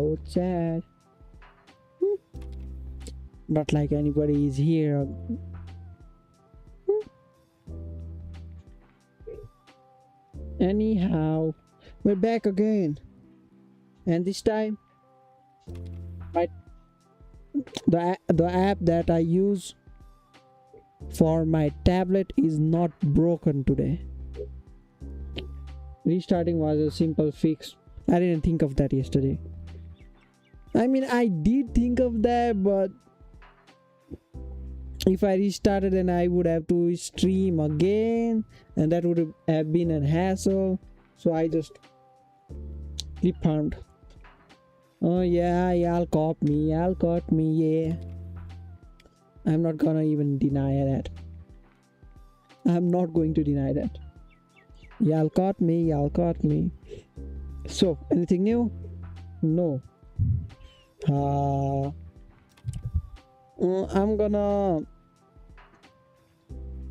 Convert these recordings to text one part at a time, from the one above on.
so sad. Not like anybody is here. Anyhow, we're back again, and this time the app that I use for my tablet is not broken today. Restarting was a simple fix. I didn't think of that yesterday. I mean, I did think of that, but if I restarted, then I would have to stream again, and that would have been a hassle. So I just clip-farmed. Oh yeah, y'all caught me, yeah. I'm not gonna even deny that. I'm not going to deny that. Y'all caught me. So, anything new? No. I'm gonna...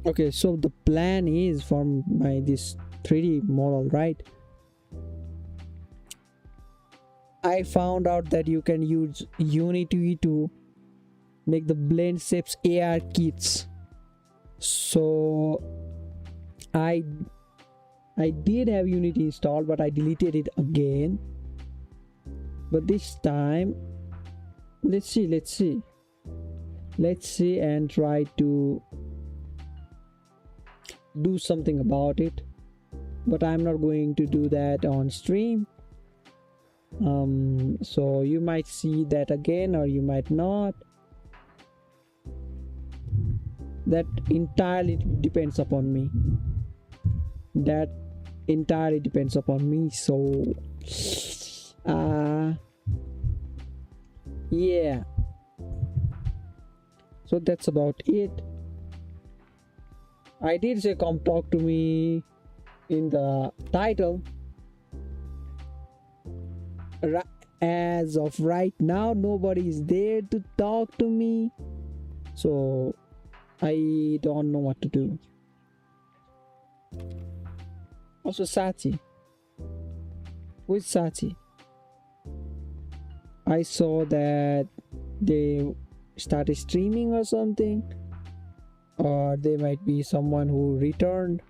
Okay, so the plan is for my this 3D model, right? I found out that you can use Unity to make the blend shapes AR kits. So I did have Unity installed, but I deleted it again. But this time, let's see and try to do something about it. But I'm not going to do that on stream. So you might see that again, or you might not. That entirely depends upon me. So yeah, so that's about it. I did say come talk to me in the title. As of right now, nobody is there to talk to me, so I don't know what to do. Also, Sachi. With Sachi, I saw that they started streaming or something, or they might be someone who returned.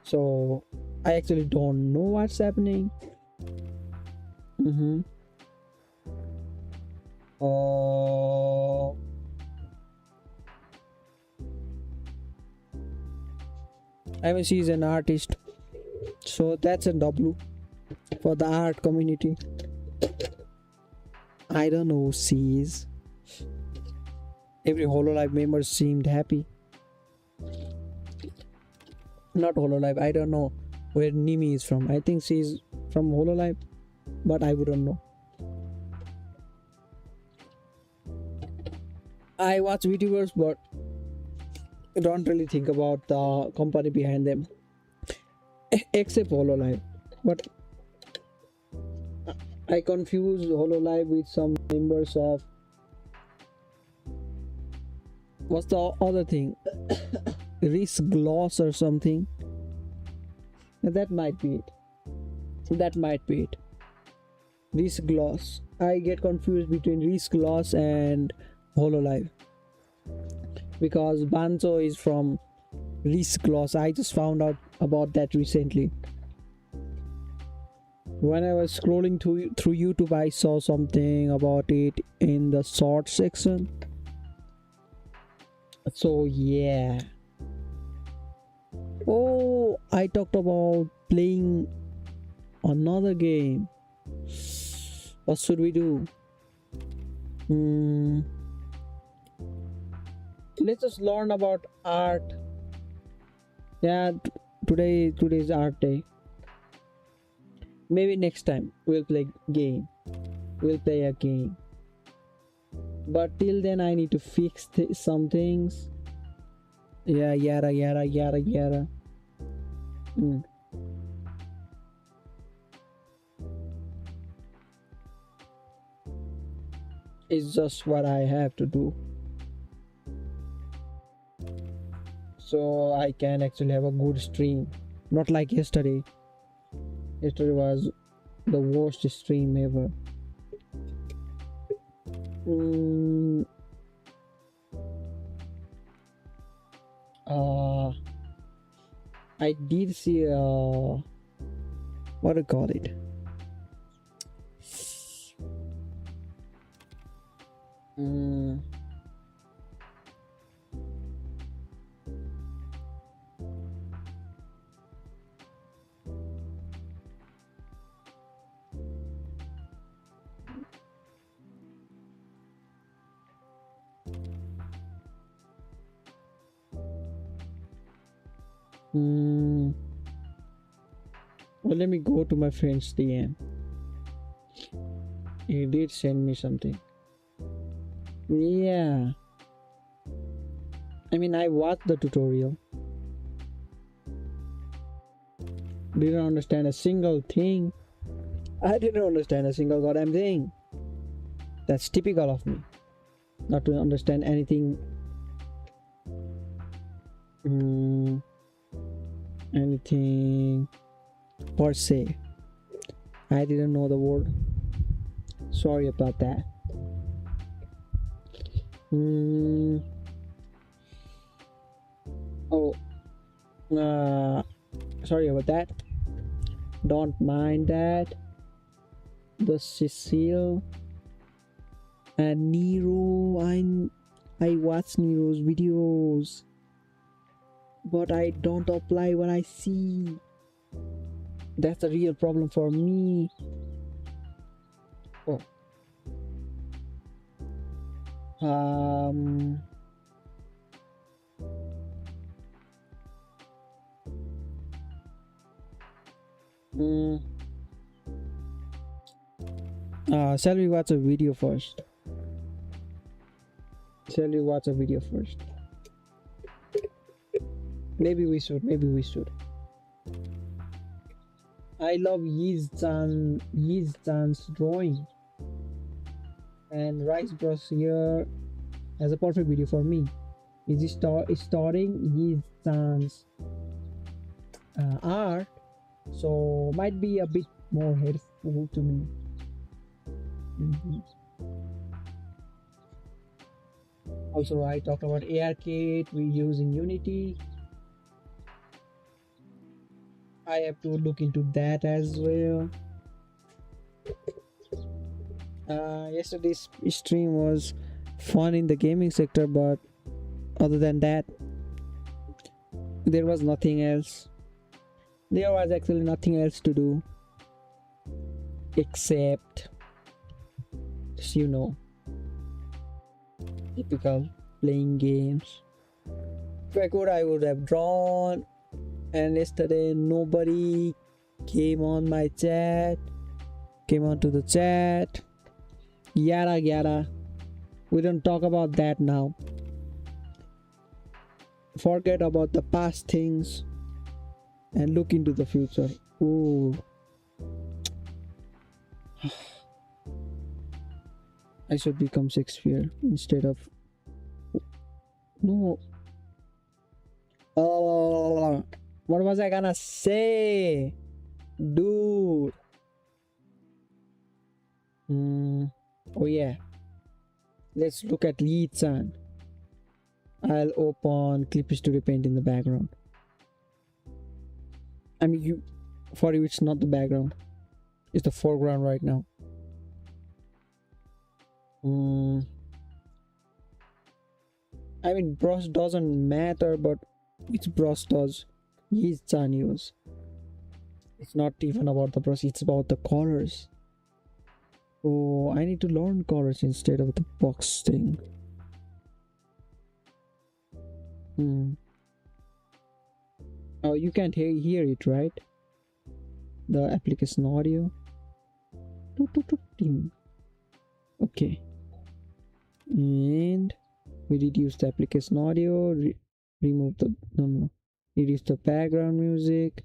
So I actually don't know what's happening. I mean, she's an artist, so that's a W for the art community. I don't know who she is. Every HoloLive member seemed happy. Not HoloLive, I don't know where Nimi is from. I think she's from HoloLive, but I wouldn't know. I watch VTubers, but I don't really think about the company behind them, except HoloLive. But I confuse HoloLive with some members of... What's the other thing? Risk Gloss or something. That might be it. Risk Gloss. I get confused between Risk Gloss and HoloLive, because Banzo is from Risk Gloss. I just found out about that recently. When I was scrolling through YouTube, I saw something about it in the short section. So yeah. Oh, I talked about playing another game. What should we do? Let's just learn about art. Yeah, today's art day. Maybe next time we'll play a game. But till then, I need to fix some things. Yeah, yada. It's just what I have to do, so I can actually have a good stream. Not like yesterday. Yesterday was The worst stream ever. Mm, uh, I did see what do you call it? Mm, mm, well, let me go to my friend's DM. He did send me something. Yeah. I mean, I watched the tutorial. Didn't understand a single thing. I didn't understand a single goddamn thing. That's typical of me. Not to understand anything. Anything per se. I didn't know the word. Sorry about that. Oh, sorry about that. Don't mind that. The Cecile and Nero. I watch Nero's videos, but I don't apply what I see. That's a real problem for me. Oh. Shall we watch a video first? Maybe we should. I love Yiz-chan's drawing, and Rice Bros here has a perfect video for me. Is starting Yiz-chan's art, so might be a bit more helpful to me. Also, I talked about ARKit we use in Unity. I have to look into that as well. Yesterday's stream was fun in the gaming sector, but other than that, there was nothing else. There was actually nothing else to do except, you know, typical playing games. If I could, I would have drawn, and yesterday nobody came on my chat, came onto the chat. Yada. We don't talk about that now. Forget about the past things and look into the future. Ooh. I should become Shakespeare instead of no. Oh, what was I gonna say, dude? Oh yeah, let's look at Lee-chan. I'll open Clip Studio Paint in the background. I mean, for you it's not the background, it's the foreground right now. I mean, brush doesn't matter, but which brush does Lee-chan use? It's not even about the brush, it's about the colors. Oh, I need to learn colors instead of the box thing. Oh, you can't hear it, right? The application audio. Okay. And we reduce the application audio, remove the reduce the background music.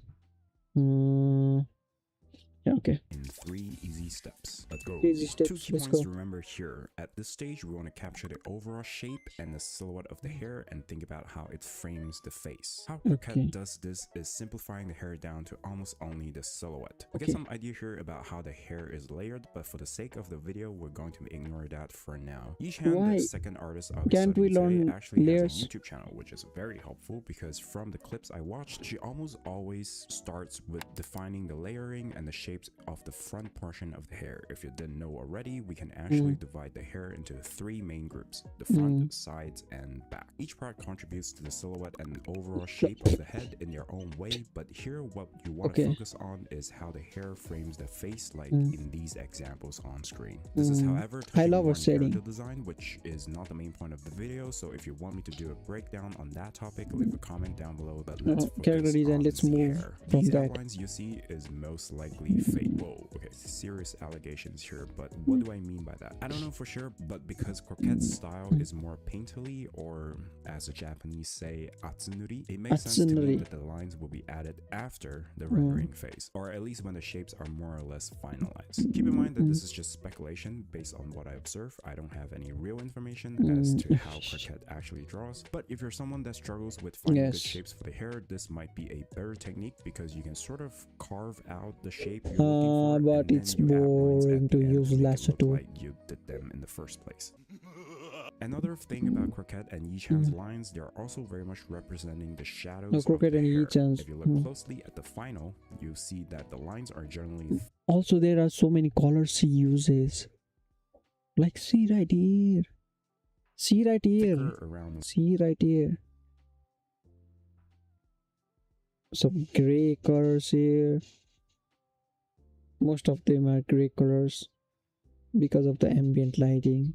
Yeah, okay. 3 easy steps. Let's go. Easy steps, 2 key let's points go. to remember here. At this stage, we want to capture the overall shape and the silhouette of the hair and think about how it frames the face. How Croquette Okay. does this is simplifying the hair down to almost only the silhouette. We Okay. get some idea here about how the hair is layered, but for the sake of the video, we're going to ignore that for now. Yishan, Why the second artist I'll be can't we studying today, learn actually layers? has a YouTube channel, which is very helpful because from the clips I watched, she almost always starts with defining the layering and the shapes of the front portion of the hair. If you didn't know already, we can actually divide the hair into 3 main groups: the front, sides, and back. Each part contributes to the silhouette and overall shape of the head in their own way, but here what you want to focus on is how the hair frames the face, like in these examples on screen. This is, however, I love more her setting. character design, which is not the main point of the video, so if you want me to do a breakdown on that topic, leave a comment down below. But let's focus character design, on let's the move hair. from These that. outlines you see is most likely fake. Whoa, okay, serious allegations here, but what do I mean by that? I don't know for sure, but because Croquette's style is more painterly, or as the Japanese say, atsunuri, it makes sense to me that the lines will be added after the rendering phase, or at least when the shapes are more or less finalized. Keep in mind that this is just speculation based on what I observe. I don't have any real information as to how Croquette actually draws, but if you're someone that struggles with finding good shapes for the hair, this might be a better technique because you can sort of carve out the shape you're looking for, but and it's then you add lines boring at to the end use make it lasso look tool. like you did them in the first place. Another thing about Croquette and Yichan's lines, they are also very much representing the shadows of Croquette the and hair. Yichan's, If you look closely at the final, you see that the lines are generally Also, there are so many colors he uses. Like, see right here. See right here. thicker around the See right here. Some gray colors here. Most of them are gray colors because of the ambient lighting,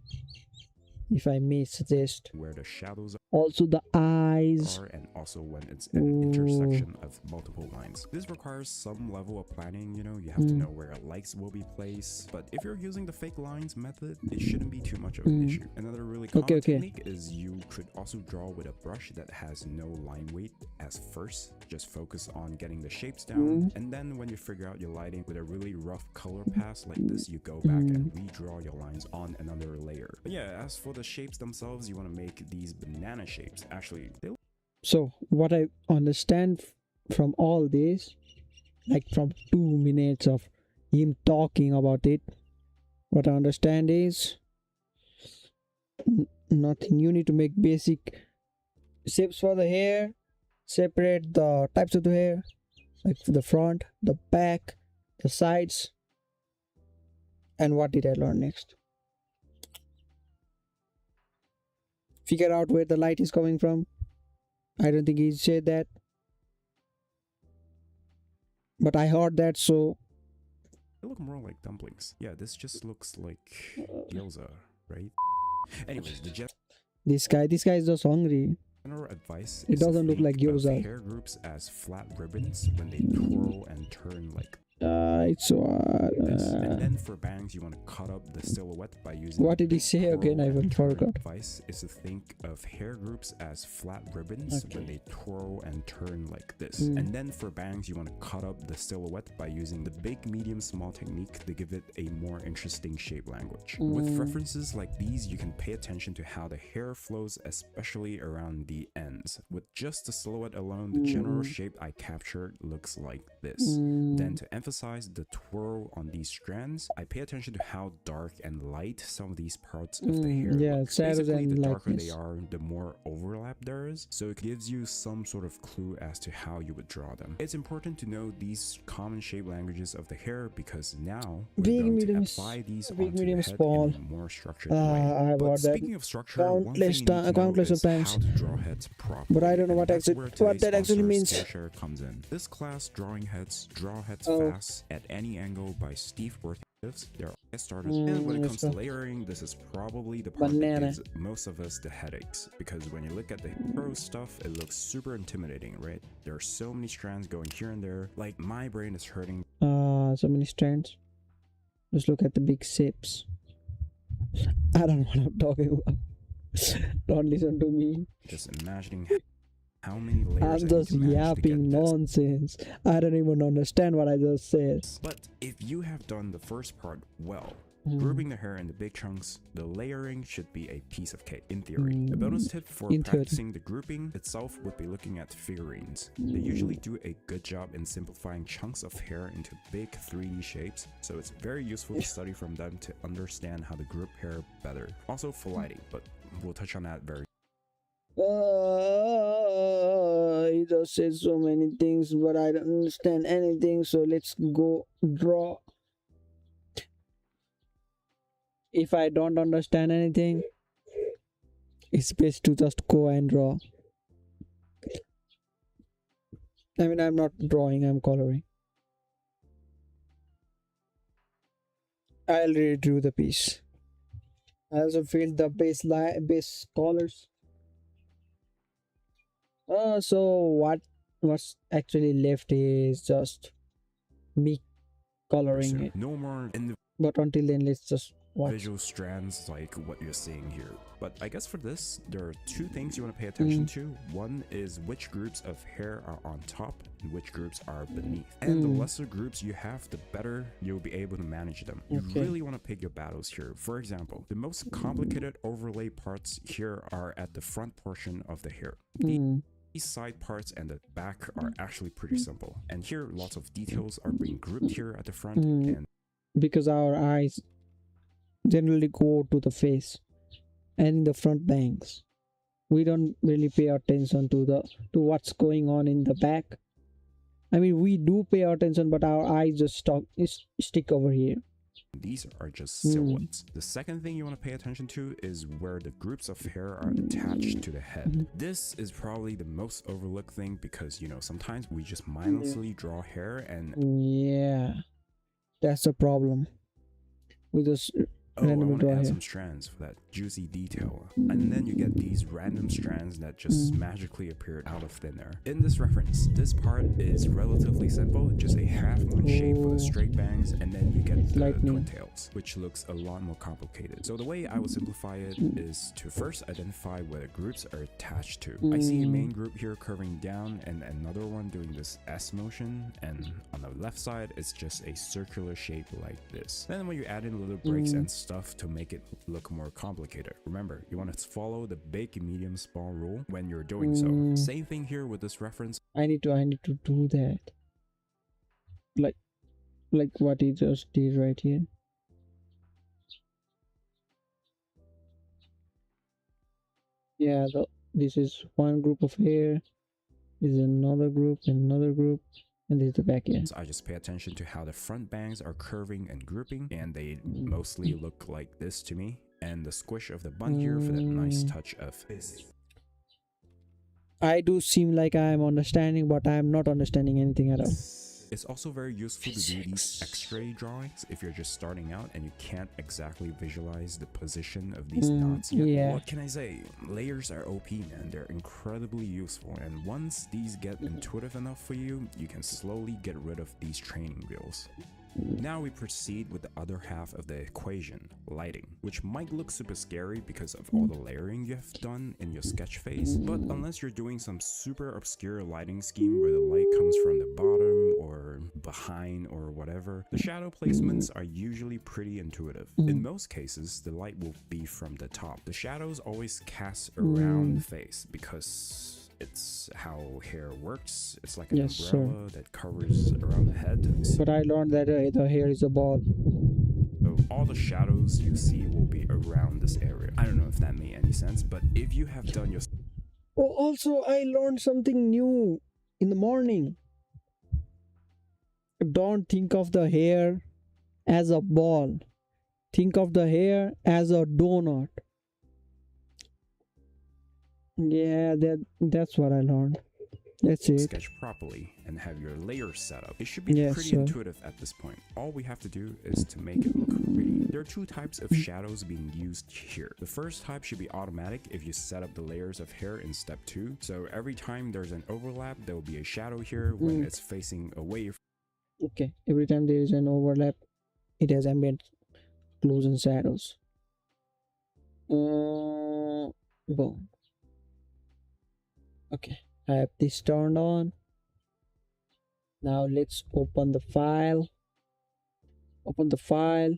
if I may suggest. where the shadows Also the eyes. are, and also when it's an intersection of multiple lines. This requires some level of planning, you know, you have to know where lights will be placed, but if you're using the fake lines method, it shouldn't be too much of an issue. Another really common technique is you could also draw with a brush that has no line weight as first. Just focus on getting the shapes down, and then when you figure out your lighting with a really rough color pass like this, you go back and redraw your lines on another layer. But yeah, as for the shapes themselves, you want to make these banana shapes. Actually, So what I understand from all this, like from 2 minutes of him talking about it, what I understand is nothing. You need to make basic shapes for the hair, separate the types of the hair, like the front, the back, the sides. And what did I learn next? Figure out where the light is coming from. I don't think he said that, but I heard that, so they look more like dumplings. Yeah, this just looks like gyoza, right? Anyways, this guy is just hungry. general advice It is to doesn't look think like of gyoza. hair groups as flat ribbons when they twirl and turn like It's this. And then for bangs, you want to cut up the silhouette by using what did he say again? I forgot. Advice is to think of hair groups as flat ribbons when they twirl and turn like this. And then for bangs, you want to cut up the silhouette by using the big, medium, small technique to give it a more interesting shape language. With references like these, you can pay attention to how the hair flows, especially around the ends. With just the silhouette alone, the general shape I captured looks like this. Then to emphasize the twirl on these strands, I pay attention to how dark and light some of these parts of the hair look. Basically, the darker they are, the more overlap there is, so it gives you some sort of clue as to how you would draw them. It's important to know these common shape languages of the hair because now we're going to apply these onto the head in a more structured way. But speaking of structure, one thing you need to know is how to draw heads properly. But I don't know what that actually means. Skillshare comes in. This class, Drawing Heads, Draw Heads Fast at Any Angle by Steve Worthy. They're get started. And when it comes to layering, this is probably the part that gives most of us the headaches, because when you look at the pro stuff, it looks super intimidating, right? There are so many strands going here and there. Like, my brain is hurting. So many strands. Just look at the big shapes. I don't know what I'm talking about. Don't listen to me. Just imagining how many layers I'm I need just to manage to get yapping this. nonsense. I don't even understand what I just said. But if you have done the first part well, grouping the hair into big chunks, the layering should be a piece of cake, in theory. A bonus tip for In theory. practicing the grouping itself would be looking at figurines. They usually do a good job in simplifying chunks of hair into big 3D shapes, so it's very useful to study from them to understand how to group hair better. Also for lighting, but we'll touch on that very He just said so many things, but I don't understand anything. So let's go draw. If I don't understand anything, it's best to just go and draw. I mean, I'm not drawing, I'm coloring. I already drew the piece. I also filled the base colors. So what's actually left is just me coloring soon. it. No more But until then, let's just watch. visual strands like what you're seeing here. But I guess for this, there are two things you want to pay attention to. One is which groups of hair are on top and which groups are beneath. And the lesser groups you have, the better you'll be able to manage them. You really want to pick your battles here. For example, the most complicated overlay parts here are at the front portion of the hair. These side parts and the back are actually pretty simple. And here, lots of details are being grouped here at the front. And because our eyes generally go to the face and in the front bangs, we don't really pay attention to what's going on in the back. I mean, we do pay attention, but our eyes just stick over here. these are just silhouettes. The second thing you want to pay attention to is where the groups of hair are attached to the head. This is probably the most overlooked thing because, you know, sometimes we just mindlessly draw hair and yeah, that's the problem. We just I want to add some strands for that juicy detail. And then you get these random strands that just magically appeared out of thin air. In this reference, this part is relatively simple, just a half-moon shape with the straight bangs, and then you get the twin tails, which looks a lot more complicated. So the way I would simplify it is to first identify where the groups are attached to. I see a main group here curving down and another one doing this S motion, and on the left side, it's just a circular shape like this. Then when you add in little breaks and stuff to make it look more complicated. Remember, you want to follow the big, medium, small rule when you're doing so. Same thing here with this reference. I need to do that. Like what he just did right here. Yeah, this is one group of hair. This is another group, and this is the back end. So I just pay attention to how the front bangs are curving and grouping, and they mostly look like this to me. And the squish of the bun here for that nice touch of this. I do seem like I'm understanding, but I'm not understanding anything at all. It's also very useful to do these X-ray drawings if you're just starting out and you can't exactly visualize the position of these knots yet. Yeah. What can I say? Layers are OP, man. They're incredibly useful, and once these get intuitive enough for you, you can slowly get rid of these training wheels. Now we proceed with the other half of the equation, lighting, which might look super scary because of all the layering you have done in your sketch phase, but unless you're doing some super obscure lighting scheme where the light comes from the bottom or behind or whatever, the shadow placements are usually pretty intuitive. In most cases, the light will be from the top. The shadows always cast around the face because it's how hair works. It's like an umbrella that covers around the head. But I learned that the hair is a ball. So all the shadows you see will be around this area. I don't know if that made any sense, but if you have done your... Oh, also I learned something new in the morning. Don't think of the hair as a ball. Think of the hair as a donut. Yeah, that's what I learned. That's it. Sketch properly and have your layers set up. It should be pretty intuitive at this point. All we have to do is to make it look pretty. There are two types of shadows being used here. The first type should be automatic if you set up the layers of hair in step 2. So every time there's an overlap, there will be a shadow here when it's facing away. Okay, every time there is an overlap, it has ambient glows and shadows. Boom. Okay, I have this turned on. Now let's open the file. Open the file.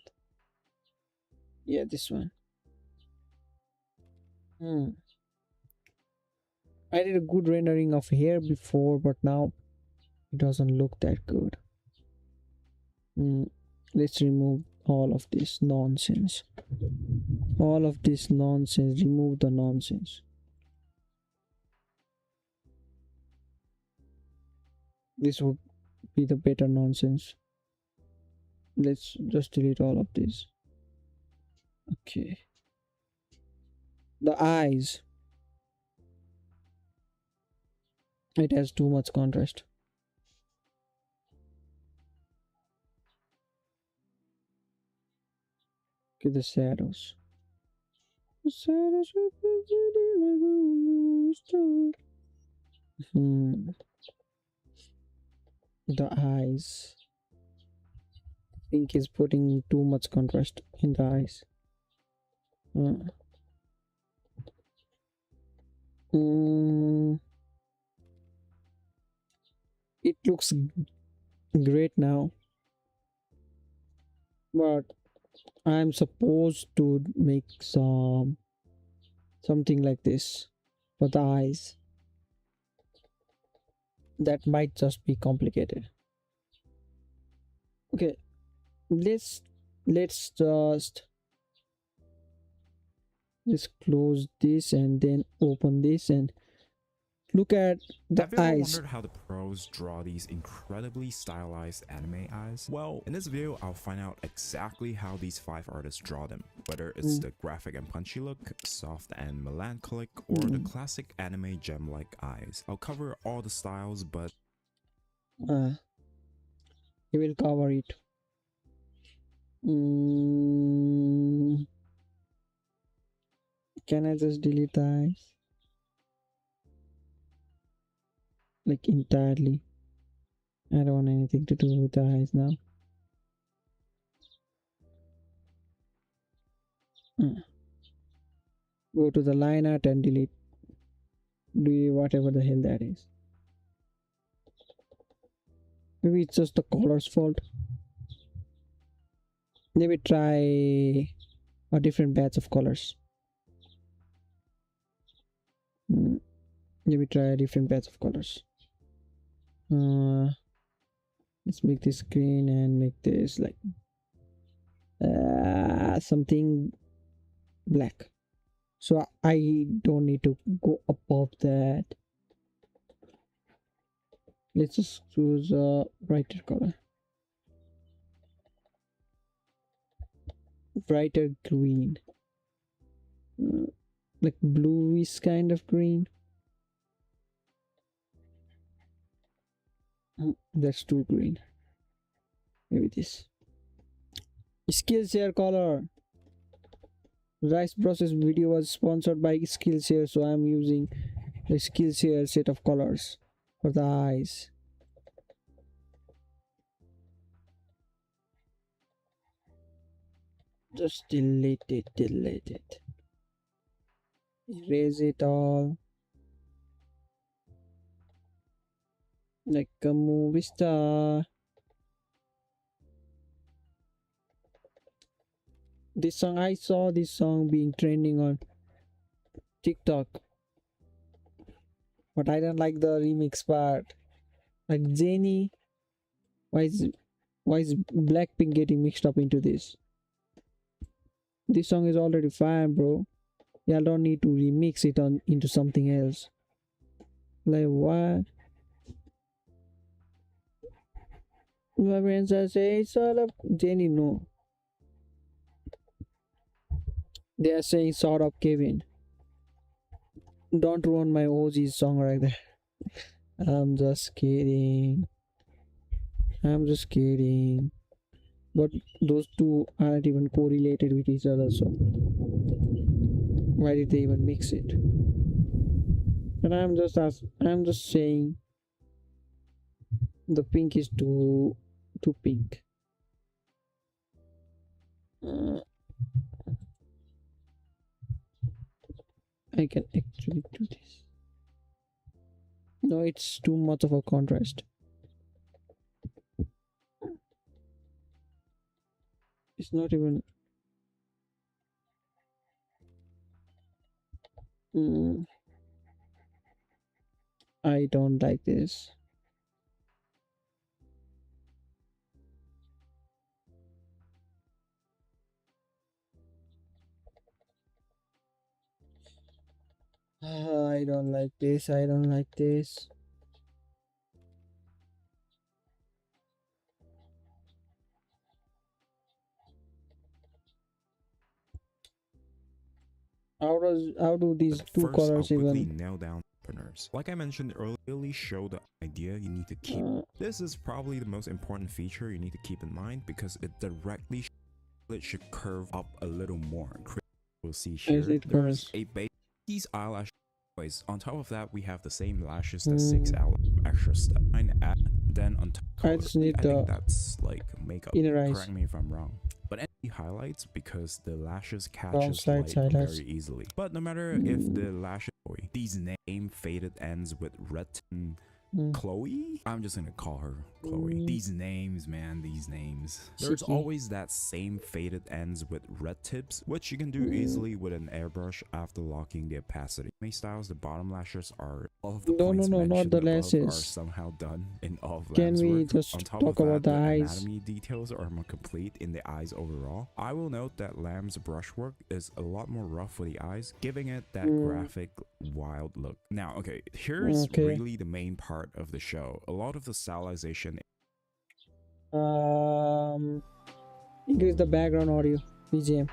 Yeah, this one. I did a good rendering of hair before, but now it doesn't look that good. Let's remove all of this nonsense. All of this nonsense. Remove the nonsense. This would be the better nonsense. Let's just delete all of this. Okay. The eyes. It has too much contrast. Okay, the shadows. The shadows The eyes. Pink is putting too much contrast in the eyes. It looks great now, but I'm supposed to make something like this for the eyes. That might just be complicated. Okay, let's just close this and then open this and look at the Have you ever eyes. wondered how the pros draw these incredibly stylized anime eyes? Well, in this video, I'll find out exactly how these 5 artists draw them. Whether it's the graphic and punchy look, soft and melancholic, or the classic anime gem-like eyes. I'll cover all the styles, but he will cover it. Can I just delete the eyes? Like entirely. I don't want anything to do with the eyes now. Go to the line art and delete. Do whatever the hell that is. Maybe it's just the color's fault. Maybe try a different batch of colors. Maybe try a different batch of colors. Let's make this green and make this like something black. So I don't need to go above that. Let's just choose a brighter color. Brighter green. Like bluish kind of green. That's too green. Maybe this. Skillshare color. Rice process video was sponsored by Skillshare, so I'm using the Skillshare set of colors for the eyes. Just delete it. Erase it all. Like a movie star. This song, I saw this song being trending on TikTok, but I don't like the remix part. Like Jenny, why is Blackpink getting mixed up into this? This song is already fine, bro. Y'all don't need to remix it into something else. Like what? My friends are saying it's all up Jenny. No, they are saying sort of Kevin. Don't ruin my OG song right there. I'm just kidding. But those two aren't even correlated with each other, so why did they even mix it? And I'm just saying the pink is too pink. I can actually do this. No, it's too much of a contrast. It's not even. Mm, I don't like this. I don't like this. I don't like this. How do these But two first, I'll colors quickly even? nail down openers. Like I mentioned earlier, really show the idea you need to keep. This is probably the most important feature you need to keep in mind because it directly it should curve up a little more. We'll see As here. it There's curves. a base. These eyelash. On top of that, we have the same lashes that 6 hours extra step. Then on top, I just need I the think that's like makeup. inner eyes. Correct me if I'm wrong. But any highlights because the lashes Brown catches slides light highlights. very easily. But no matter if the lashes, these name faded ends with red. Chloe? I'm just gonna call her Chloe. These names, man, these names. There's Shiki. always that same faded ends with red tips, which you can do easily with an airbrush after locking the opacity. Many styles, the bottom lashes are all of the points No, not mentioned the above are lashes. somehow done in all of Can Lamb's we work. just On top talk of about that, the the eyes? anatomy details are more complete in the eyes overall. I will note that Lamb's brushwork is a lot more rough for the eyes, giving it that graphic, wild look. Now, okay, here's really the main part of the show. A lot of the stylization. Increase the background audio, BGM.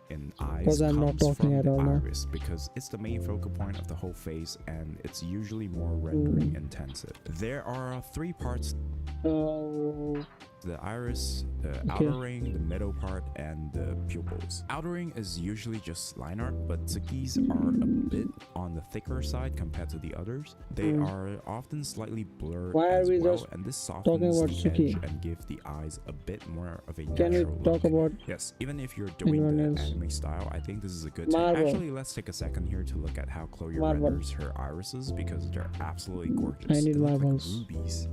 In eyes because I'm not comes talking from at the all now. iris because it's the main focal point of the whole face and it's usually more rendering intensive. There are 3 parts. The iris, the outer ring, the middle part, and the pupils. Outer ring is usually just line art, but Tsuki's are a bit on the thicker side compared to the others. They are often slightly blurred as well, and this softens the edge and give the eyes a bit more of a natural look. Yes, even if you're doing the anime style, I think this is a good tip. Actually, let's take a second here to look at how Chloe renders her irises because they're absolutely gorgeous. I need they look marbles. like rubies.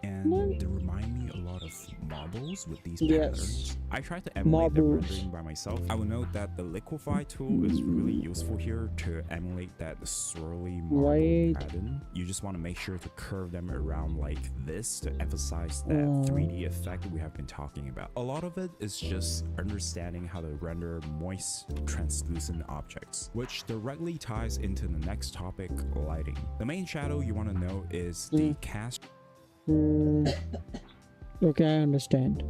And they remind me a lot of marbles with these patterns. I tried to emulate the rendering by myself. I will note that the liquify tool is really useful here to emulate that swirly marble pattern. You just want to make sure to curve them around like this to emphasize that 3D effect we have been talking about. A lot of it is just understanding how to render moist, translucent objects, which directly ties into the next topic, lighting. The main shadow you want to know is the cast. Okay, I understand.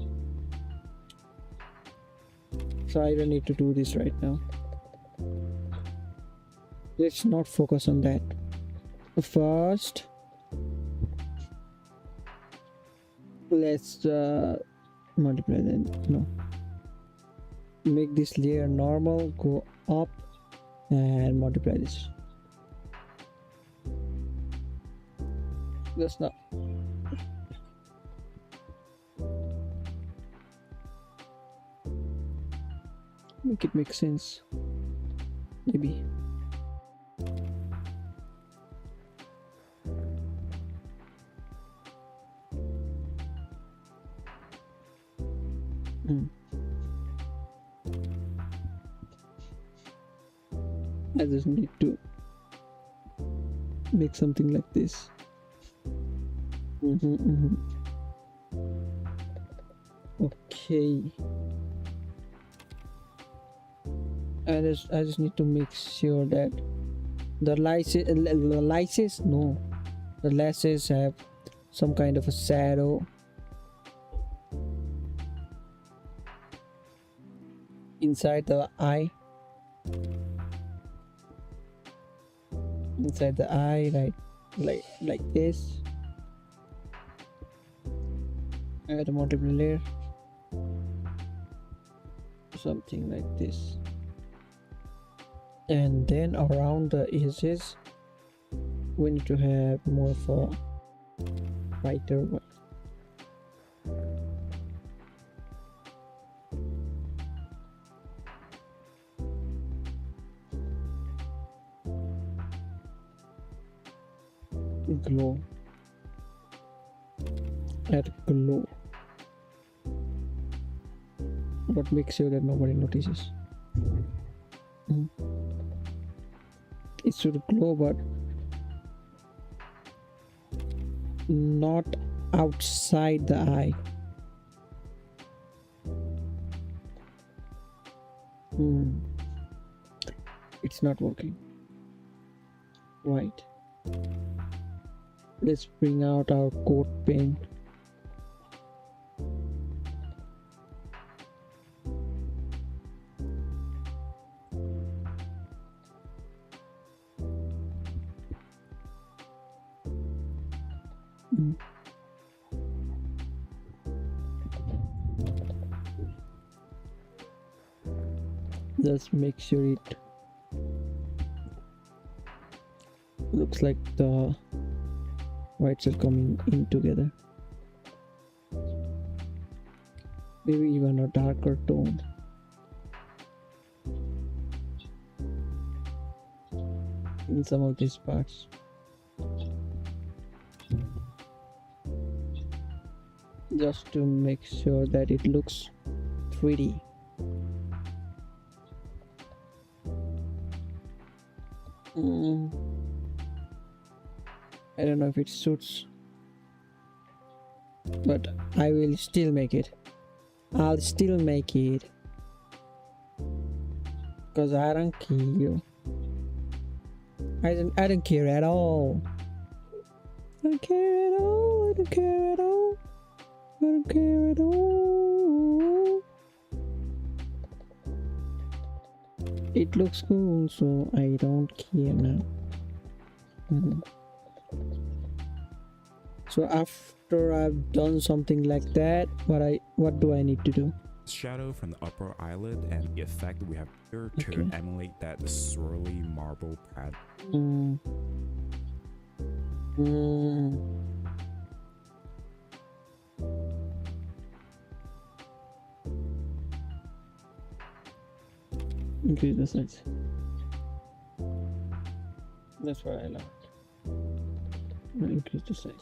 So I don't need to do this right now. Let's not focus on that. First, let's multiply then. No. Make this layer normal, go up and multiply this. That's not. Make it make sense. Maybe. I just need to make something like this. Okay. I just need to make sure that the lashes have some kind of a shadow inside the eye. Inside the eye, right, like this. Add a multiple layer, something like this. And then around the edges we need to have more of a brighter one. glow. Add glow. But make sure that nobody notices. It should glow, but not outside the eye. It's not working. Right. Let's bring out our coat pen. Just make sure it looks like the whites are coming in together. Maybe even a darker tone. In some of these parts. Just to make sure that it looks 3D. I don't know if it suits, but I will still make it. I'll still make it because I don't care. I don't care at all. I don't care at all. I don't care at all. I don't care at all. It looks cool, so I don't care now. So after I've done something like that, what do I need to do? Shadow from the upper eyelid, and the effect we have here to emulate that swirly marble pad. Increase the size. That's what I like. Increase the size.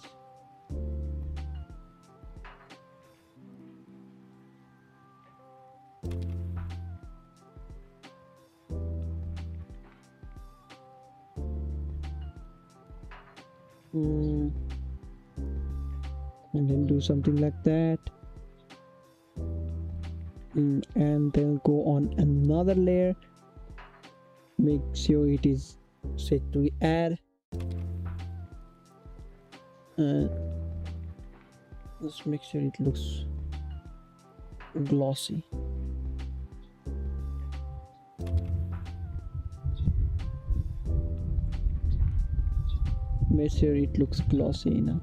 And then do something like that. And then go on another layer. Make sure it is set to add. Let's make sure it looks glossy. Make sure it looks glossy now.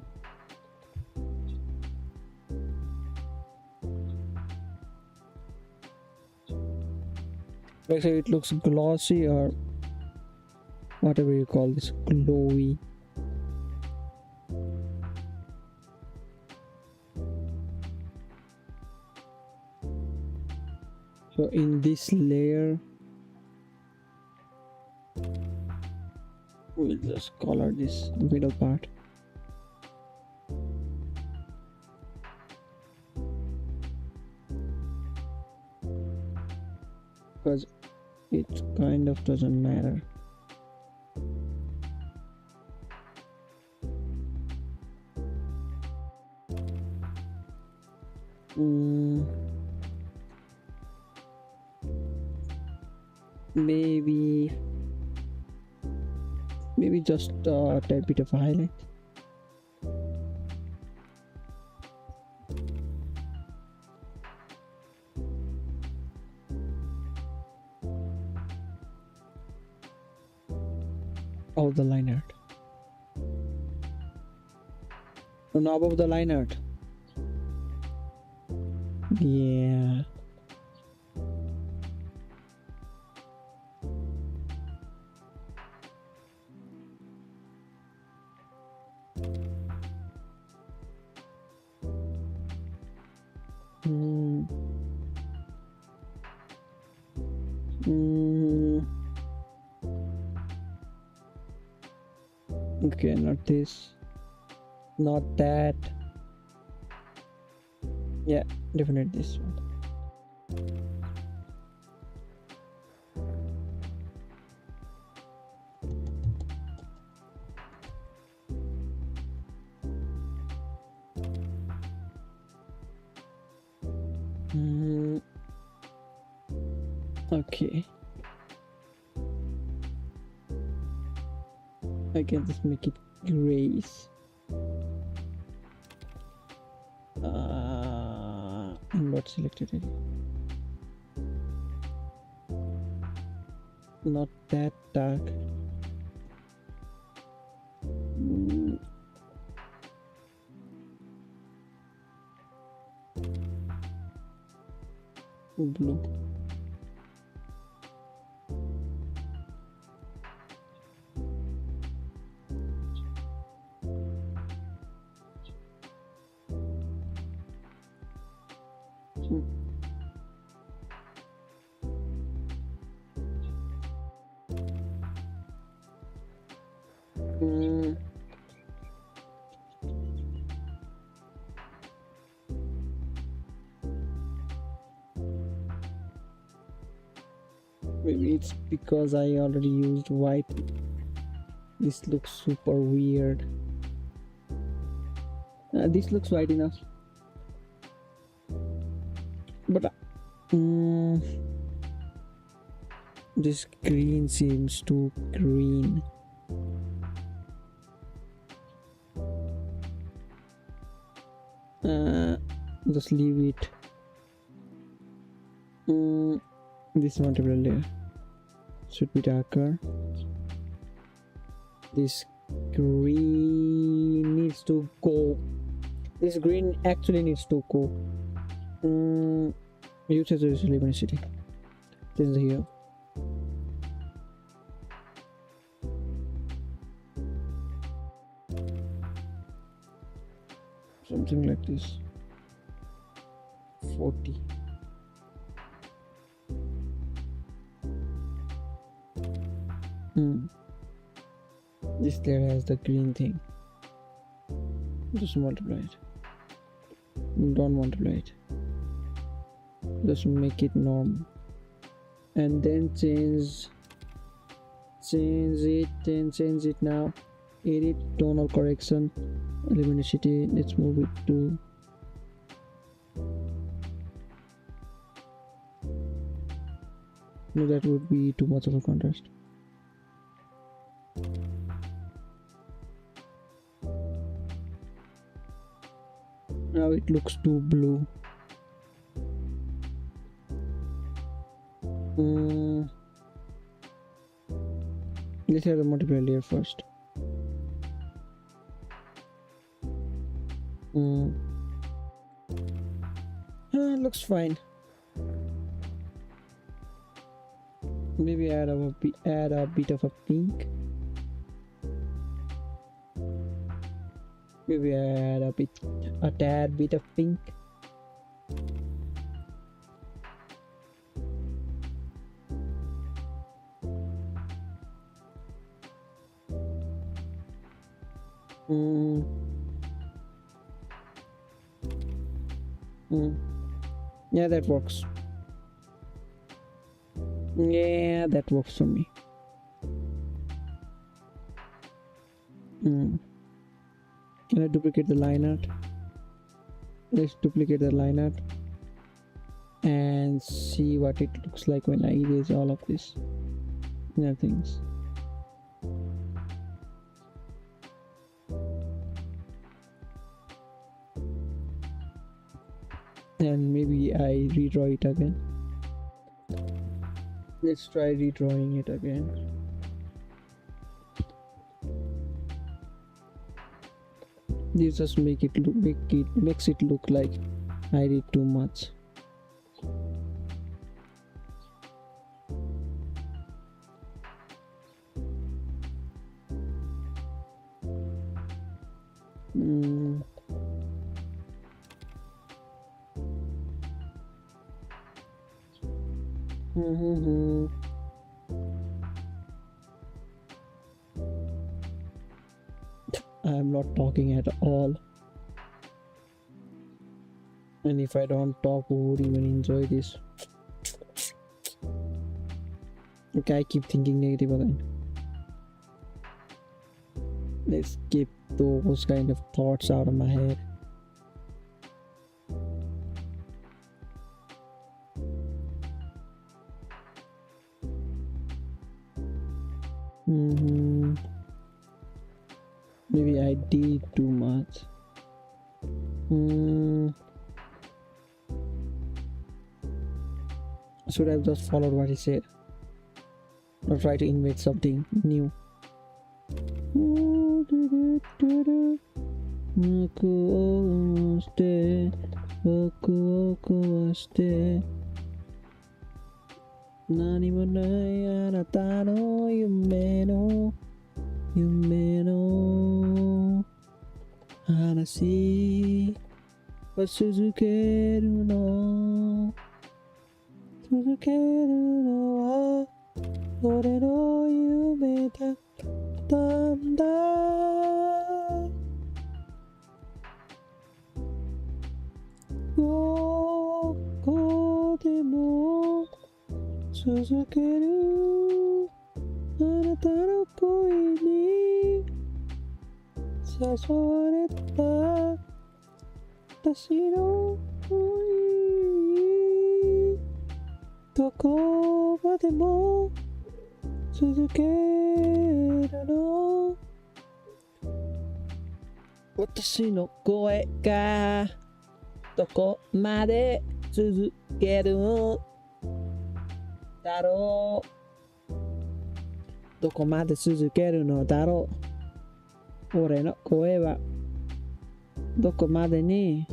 Make sure it looks glossy, or whatever you call this, glowy. So in this layer, we'll just color this middle part. Because it kind of doesn't matter. Maybe just a tad bit of highlight. Oh, the line art. No, above the line art. Yeah. Okay, not this, not that. Yeah, definitely this one. Okay, I can just make it grace. I'm not selected it. Not that dark. Blue. Maybe it's because I already used white. This looks super weird. This looks white enough. But this green seems too green. Just leave it. This multiple layer should be darker. This green needs to go. This green actually needs to go. Use as a luminosity. This is here. Something like this. 40. This layer has the green thing. Just multiply it. Don't multiply it. Just make it normal. And then change it now. Edit tonal correction, luminosity. Let's move it to no, that would be too much of a contrast. Now it looks too blue. Let's have the multiply layer first. Looks fine. Maybe add a bit of a pink. Maybe add a tad bit of pink. Yeah, that works. Yeah, that works for me. Can I duplicate the line art? Let's duplicate the line art and see what it looks like when I erase all of this inner things. And maybe I redraw it again. Let's try redrawing it again. This just makes it look like I did too much. I am not talking at all. And if I don't talk, who would even enjoy this? Okay, I keep thinking negative again. Let's keep those kind of thoughts out of my head. Maybe I did too much. Should I have just followed what he said? Or try to invent something new? Hanashi wa suzukeru no wa ore no yume dattaんだどこでも続けるあなたの恋に誘われた私の恋どこまでも続けるの私の声がどこまで続けるだろうどこまで続けるのだろう俺の声はどこまでに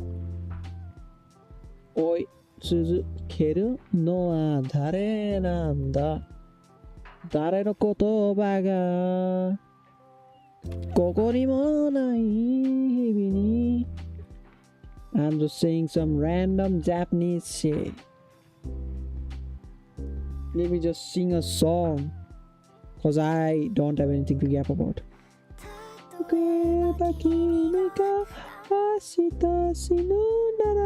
追い続けるのは誰なんだ誰の言葉がここにもない日々に I'm just saying some random Japanese shit. Let me just sing a song cause I don't have anything to yap about. 例えば君が明日死ぬなら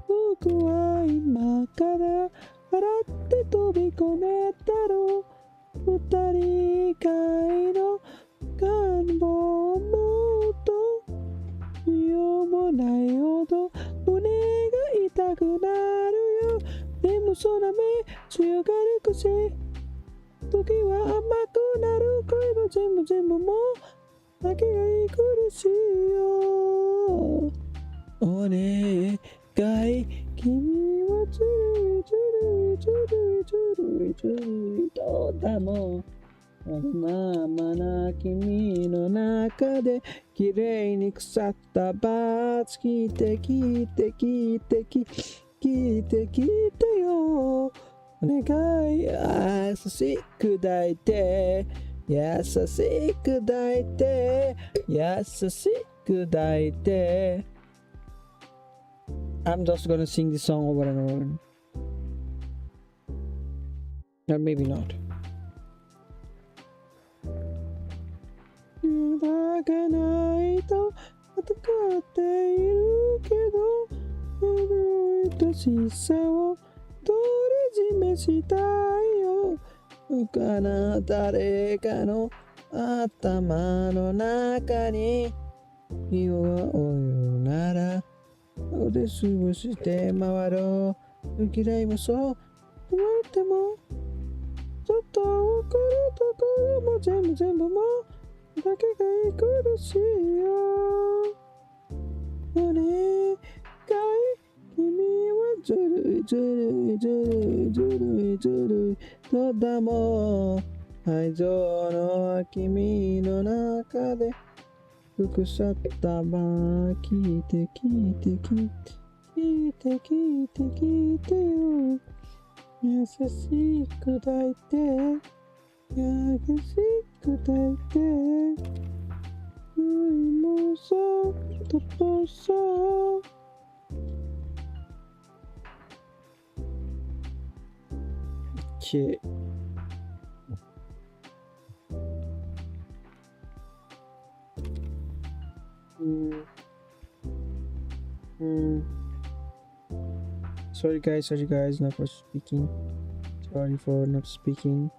僕は今から笑って飛び込めたろう二人以外の願望をもっとよもないほど胸が痛くなるよ眠そうな目強がる癖時は甘くなる恋は全部もうだけが苦しいよお願い君はずるいとだもままな君の中で綺麗に腐ったバーツ聞いてよお願い優しく抱いて優しく抱いて優しく抱いて I'm just gonna sing this song over and over or maybe not だがないと戦っているけど愛しさを独り占めしたいよ他の誰かの頭の中に火を追うなら腕過ごして回ろう嫌いもそう思ってもちょっと怒るところも全部もだけが苦しいよお願い君はずるいとだも愛情の君の中で腐ったば聞いてよ優しく抱いて優しく抱いてもそっとぽそOkay. Sorry guys, not for speaking. Sorry for not speaking.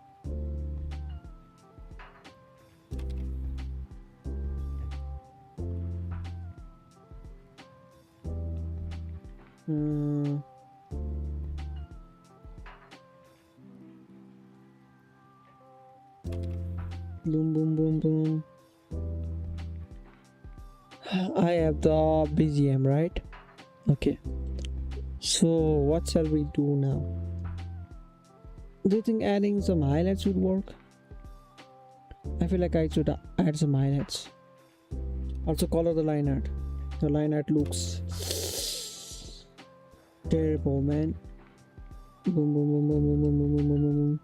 Boom, boom, boom, boom. I have the BGM, right? Okay. So what shall we do now? Do you think adding some highlights would work? I feel like I should add some highlights. Also color the line art. The line art looks terrible, man. Boom, boom, boom, boom, boom, boom, boom, boom, boom,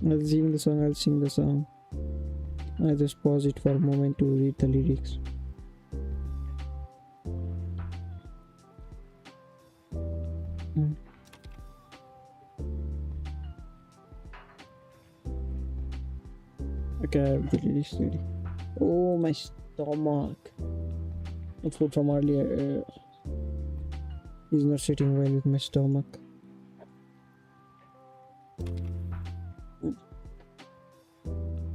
boom. I'll sing the song. I just pause it for a moment to read the lyrics. Okay, I have the lyrics ready. Oh, my stomach. The food from earlier is not sitting well with my stomach.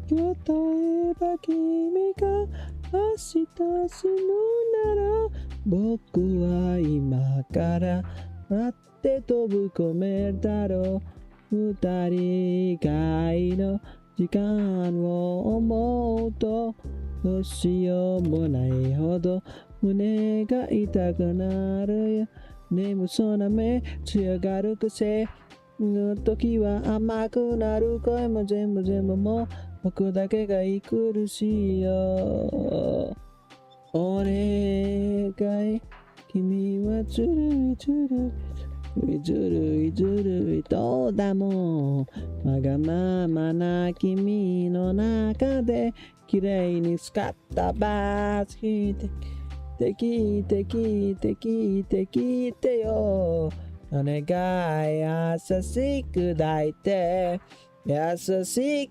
What if君が明日死ぬなら僕は今から待って飛ぶ込めるだろう二人以外の時間を思うとどうしようもないほど胸が痛くなるよ眠そうな目強がる癖の時は甘くなる声も全部もう僕だけが苦しいよお願い君はずるいとだもんわがままな君の中で綺麗に使ったバース聞いてよお願い優しく抱いて優し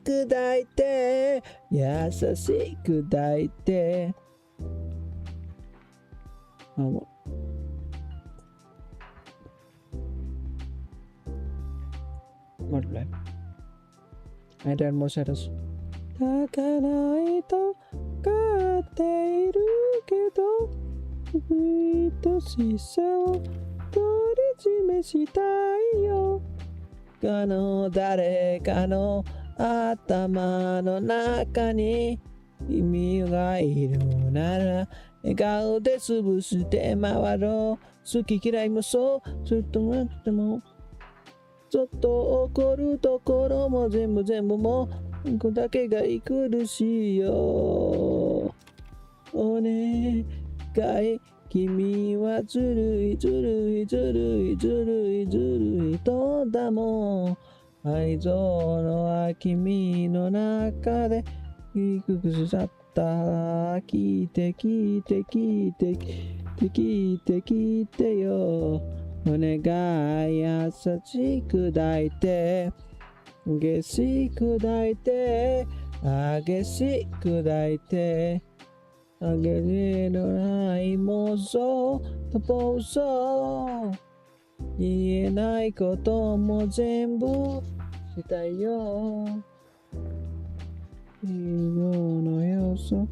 く抱いてNot black. I add more shadows. 泣かないと分かっているけど愛しさを独り占めしたいよ誰かの頭の中に君がいるなら笑顔で潰して回ろう好き嫌いもそうずっとなってもちょっと怒るところも全部もう僕だけが苦しいよお願い君はずるいとだもん愛情のは君の中で低くしちゃった聞いてよお願い優しく抱いて激しく抱いて激しく抱いてあげれない妄想と暴走言えないことも全部したいよ色の要素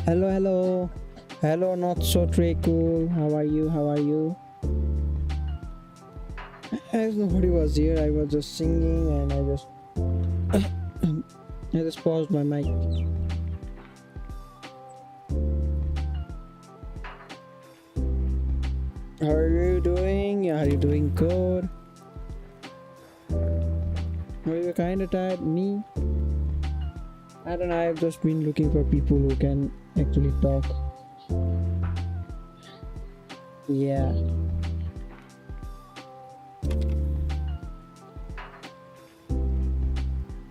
Hello, hello. Hello, not so Trey cool. How are you? How are you? As nobody was here, I was just singing and I just paused my mic. How are you doing? Are you doing good? Are you kind of tired? Me? I don't know. I've just been looking for people who can actually talk. Yeah.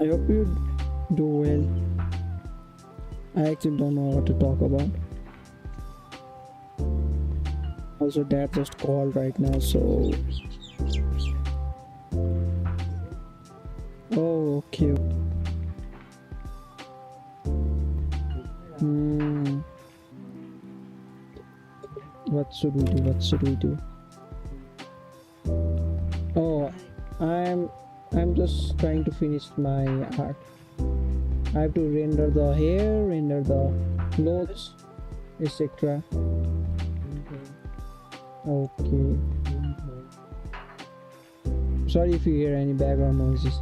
I hope you do well. I actually don't know what to talk about. Also, dad just called right now, so. Oh, okay. What should we do? What should we do? Oh, I'm just trying to finish my art. I have to render the hair, render the clothes, etc. Okay. Sorry if you hear any background noises.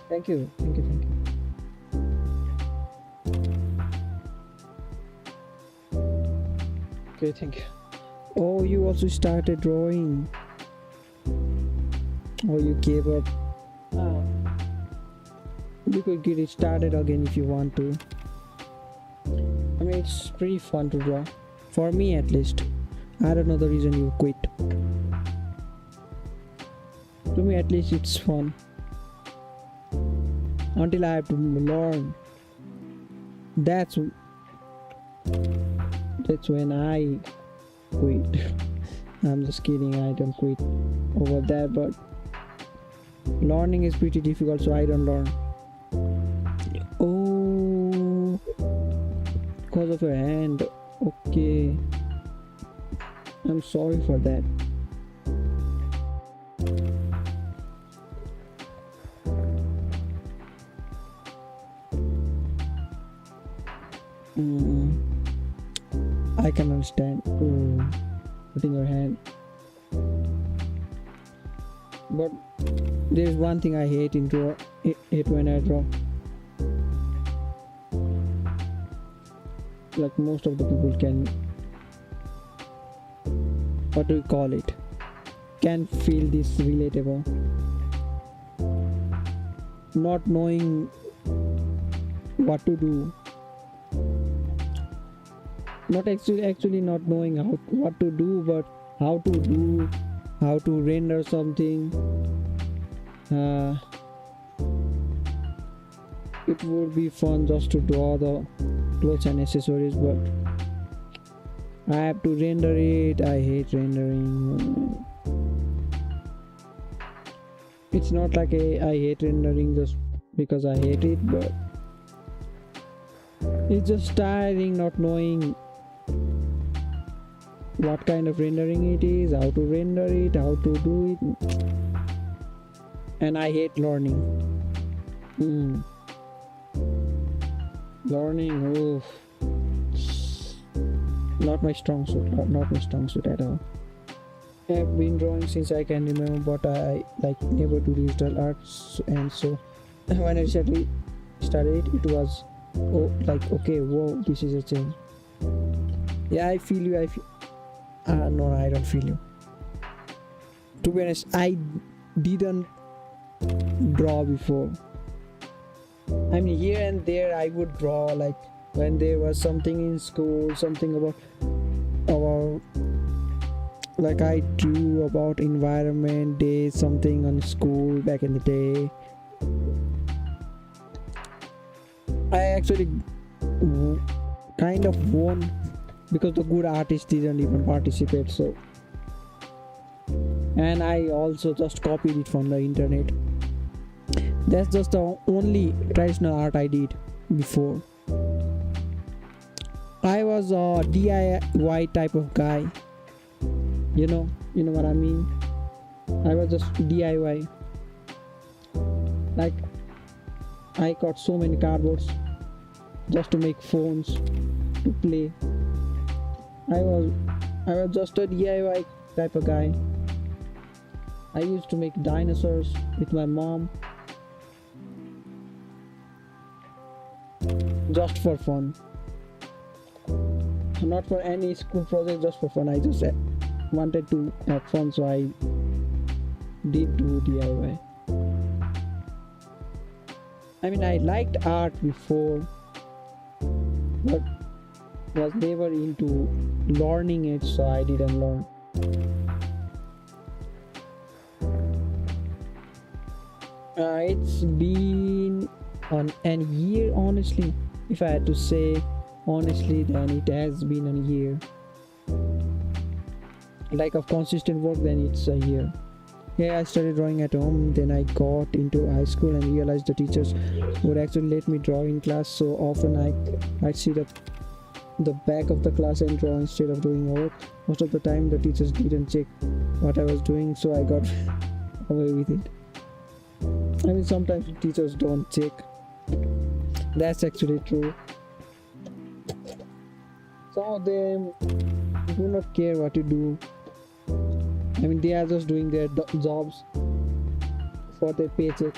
Thank you. Okay, thank you. Oh, you also started drawing. Oh, you gave up. You could get it started again if you want to. I mean, it's pretty fun to draw. For me, at least. I don't know the reason you quit. To me, at least, it's fun. Until I have to learn. That's when I quit. I'm just kidding, I don't quit over that, but learning is pretty difficult, so I don't learn. Oh, because of your hand. Okay, I'm sorry for that. I can understand. Putting your hand. But there's one thing I hate in draw. Hate when I draw. Like most of the people can. What do we call it? Can feel this relatable. Not knowing what to do. Not actually not knowing what to do, but how to render something. It would be fun just to draw the clothes and accessories, but I have to render it. I hate rendering. It's not like I hate rendering just because I hate it, but it's just tiring not knowing what kind of rendering it is, how to render it, how to do it. And I hate learning. Learning, not my strong suit at all. I've been drawing since I can remember, but I never do digital arts, and so when I recently started it was okay, whoa, this is a change. Yeah, I feel you. No, I don't feel you. To be honest, I didn't draw before. I mean, here and there I would draw, like when there was something in school, something about like I drew about environment day, something on school back in the day. I actually kind of won because the good artists didn't even participate, so. And I also just copied it from the internet. That's just the only traditional art I did before. I was a DIY type of guy. You know what I mean? I was just DIY. Like I got so many cardboards just to make phones to play. I was just a DIY type of guy. I used to make dinosaurs with my mom just for fun. Not for any school project, just for fun. I just wanted to have fun, so I did do DIY. I mean, I liked art before, but was never into learning it, so I didn't learn. It's been an year, honestly. If I had to say honestly, then it has been a year. Like of consistent work, then it's a year. Yeah, I started drawing at home, then I got into high school and realized the teachers would actually let me draw in class, so often I'd sit at the back of the class and draw instead of doing work. Most of the time the teachers didn't check what I was doing, so I got away with it. I mean, sometimes teachers don't check. That's actually true. Some of them do not care what you do. I mean, they are just doing their jobs for their paycheck.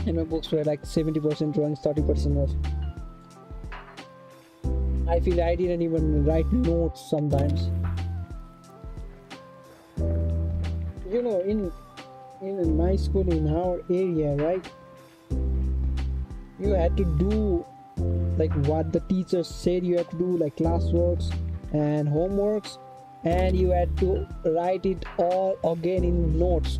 And my books were like 70% drawings, 30% was. I feel I didn't even write notes sometimes. You know, in my school, in our area, right, you had to do like what the teachers said you had to do, like classworks and homeworks, and you had to write it all again in notes.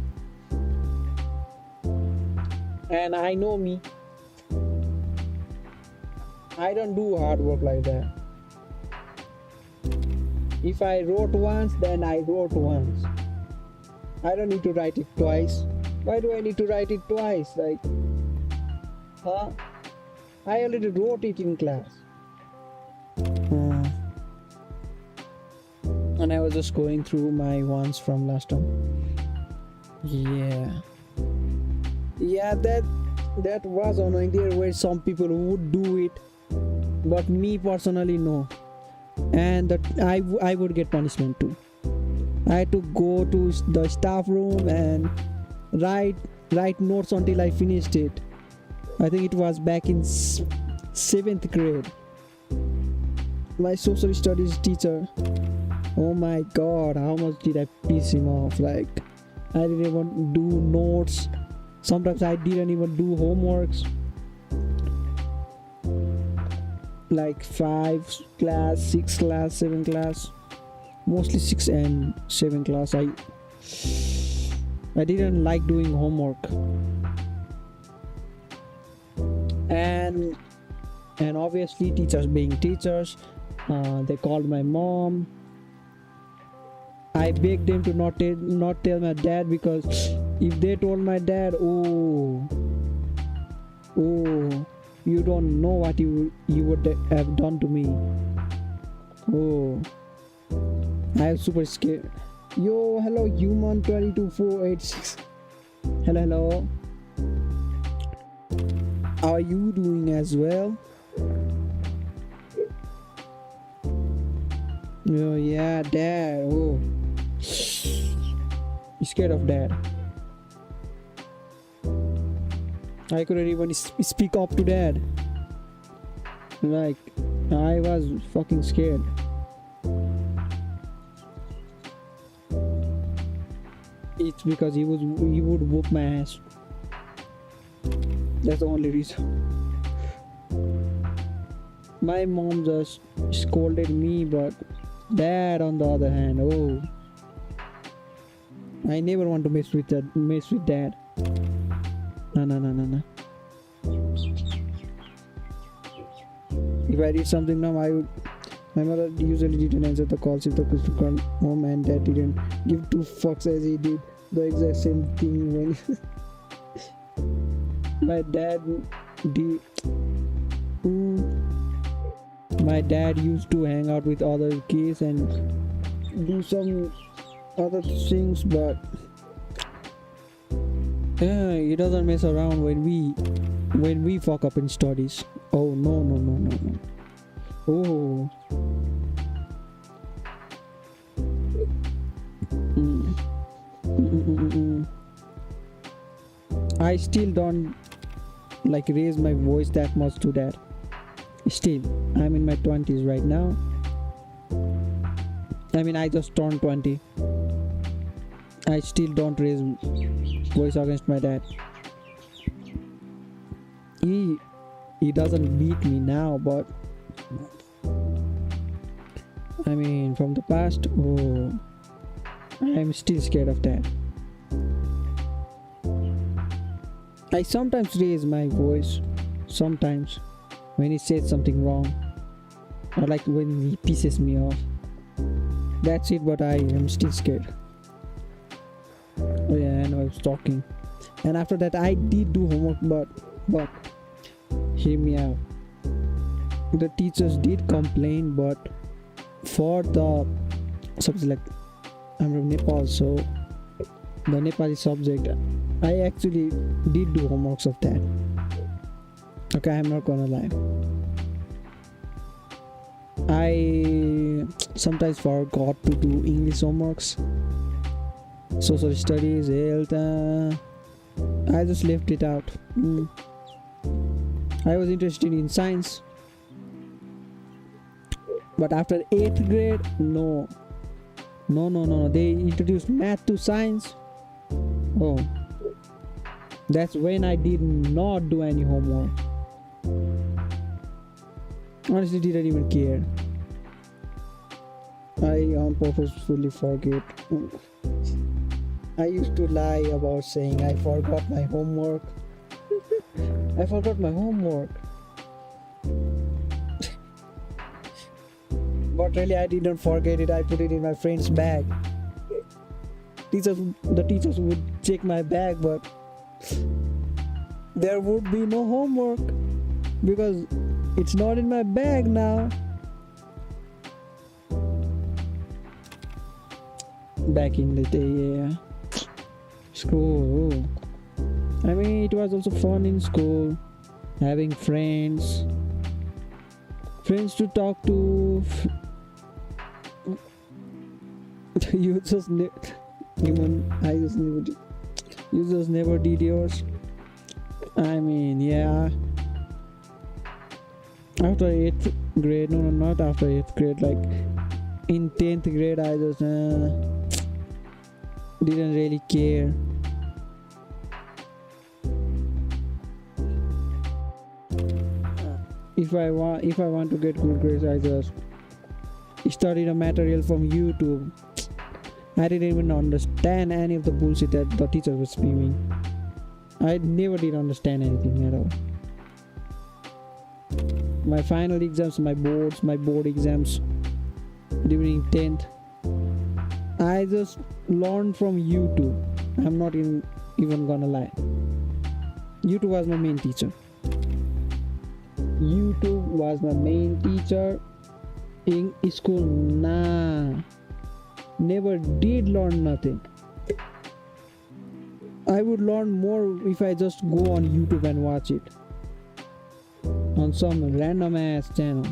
And I know me, I don't do hard work like that. If I wrote once, then I wrote once. I don't need to write it twice. Why do I need to write it twice? Like, huh? I already wrote it in class. And I was just going through my ones from last time. Yeah, that was annoying. There were some people who would do it, but me personally, no. And that I would get punishment too. I had to go to the staff room and write notes until I finished it. I think it was back in 7th grade. My social studies teacher, oh my god, how much did I piss him off. Like, I didn't even do notes. Sometimes I didn't even do homeworks. Like 5 class, 6 class, 7 class. Mostly 6 and 7 class. I didn't like doing homework. And obviously teachers being teachers, they called my mom. I begged them to not tell my dad, because if they told my dad, oh, you don't know what you would have done to me. Oh, I am super scared. Yo, hello human 22486. Hello. How are you doing as well? Oh yeah, dad. Oh, scared of dad. I couldn't even speak up to dad. Like, I was fucking scared. It's because he would whoop my ass. That's the only reason. My mom just scolded me, but dad, on the other hand, oh, I never want to mess with dad. No. If I did something now, my mother usually didn't answer the calls if the kids would call home, and dad didn't give 2 fucks as he did the exact same thing when my dad used to hang out with other kids, and do some other things, but yeah, he doesn't mess around when we fuck up in studies. Oh no. Oh. I still don't like raise my voice that much to that. Still, I'm in my 20s right now. I mean, I just turned 20. I still don't raise voice against my dad. He doesn't beat me now, but I mean, from the past, oh, I'm still scared of that. I sometimes raise my voice, sometimes when he says something wrong, or like when he pisses me off. That's it, but I am still scared. Oh yeah, I know I was talking. And after that, I did do homework, but hear me out. The teachers did complain, but for the subject, like I'm from Nepal, so the Nepali subject, I actually did do homeworks of that. Okay, I'm not gonna lie. I sometimes forgot to do English homeworks, social studies, health. I just left it out. I was interested in science, but after 8th grade, no. They introduced math to science. Oh, that's when I did not do any homework. Honestly, didn't even care. I purposefully forget. I used to lie about saying I forgot my homework. I forgot my homework. But really, I didn't forget it. I put it in my friend's bag. The teachers would check my bag, but there would be no homework because it's not in my bag now. Back in the day, yeah. School. I mean, it was also fun in school. Having friends to talk to. You just never did yours. I mean, yeah. After 8th grade, no, not after 8th grade, like in 10th grade, I just didn't really care. If I want to get good grades, I just studied a material from YouTube. I didn't even understand any of the bullshit that the teacher was spewing. I never did understand anything at all. My final exams, my board exams during 10th, I just learned from YouTube. I'm not even gonna lie. YouTube was my main teacher. YouTube was my main teacher in school. Nah, never did learn nothing. I would learn more if I just go on YouTube and watch it on some random ass channel.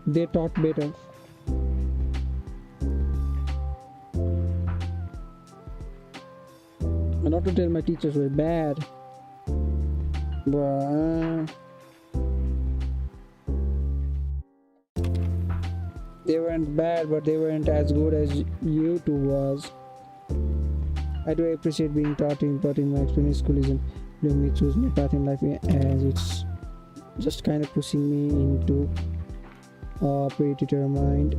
They taught better. Not to tell my teachers were bad, but they weren't bad, but they weren't as good as YouTube was. I do appreciate being taught in my experience. School isn't letting me choose my path in life, as it's just kind of pushing me into a predetermined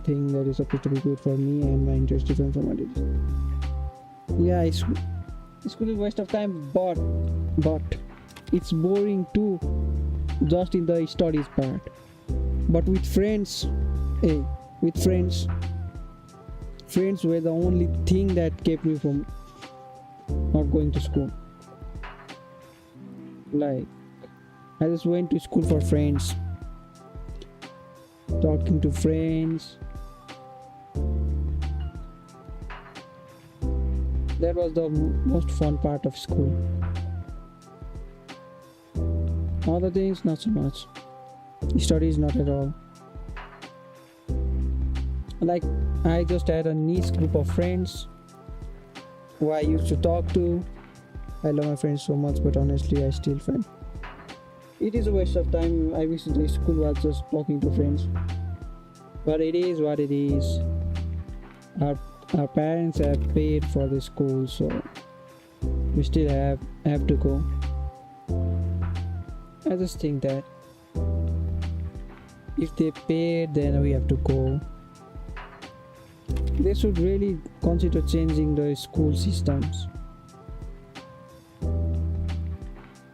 thing that is supposed to be good for me and my interest different from what it is. Yeah, school is a waste of time, but it's boring too, just in the studies part. But with friends, friends were the only thing that kept me from not going to school. Like, I just went to school for friends, talking to friends, That was the most fun part of school. Other things, not so much. Studies, not at all. Like, I just had a niche group of friends who I used to talk to. I love my friends so much, but honestly, I still find it is a waste of time. I wish the school was just talking to friends. But it is what it is. Our parents have paid for the school, so we still have to go. I just think that if they paid, then we have to go. They should really consider changing the school systems.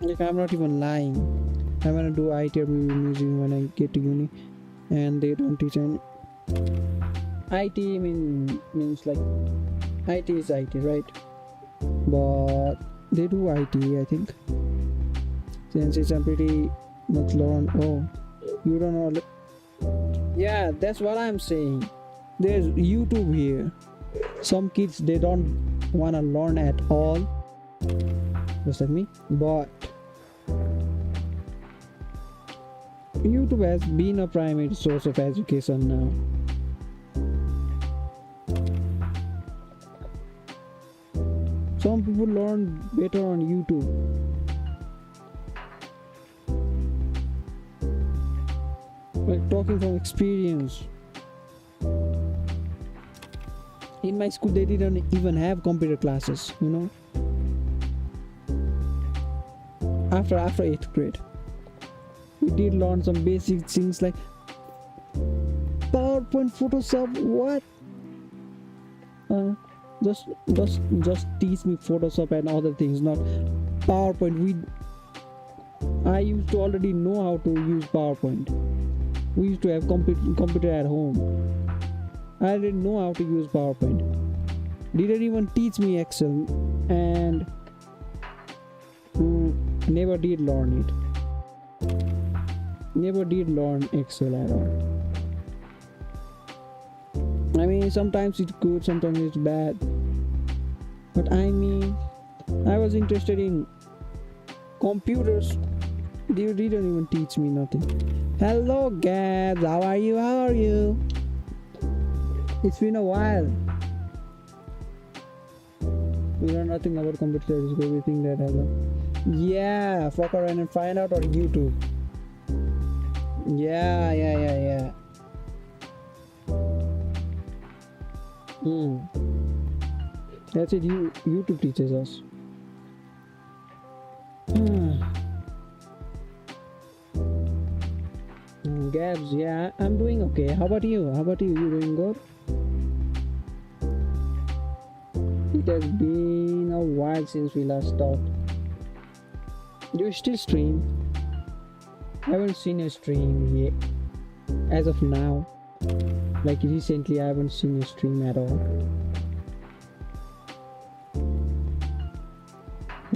Like, I'm not even lying. I wanna do IT or music when I get to uni, and they don't teach any. IT means like IT is IT, right? But they do IT, I think. Since it's a pretty much learn. Oh, you don't know. Yeah, that's what I'm saying. There's YouTube here. Some kids, they don't wanna learn at all, just like me. But YouTube has been a primary source of education now. Some people learn better on YouTube. Like, talking from experience. In my school, they didn't even have computer classes, you know. After 8th grade, we did learn some basic things like PowerPoint, Photoshop. What? Just teach me Photoshop and other things, not PowerPoint. I used to already know how to use PowerPoint. We used to have computer at home. I didn't know how to use PowerPoint. Didn't even teach me Excel, and never did learn it. Never did learn Excel at all. I mean, sometimes it's good, sometimes it's bad. But I mean, I was interested in computers. They didn't even teach me nothing. Hello, Gabs. How are you? How are you? It's been a while. We know nothing about computers. We think that hello. Yeah, fuck around and find out on YouTube. Yeah. That's it. YouTube teaches us. Gabs, yeah, I'm doing okay. How about you? You doing good? It has been a while since we last talked. Do you still stream? I haven't seen a stream yet. As of now. Like recently, I haven't seen a stream at all.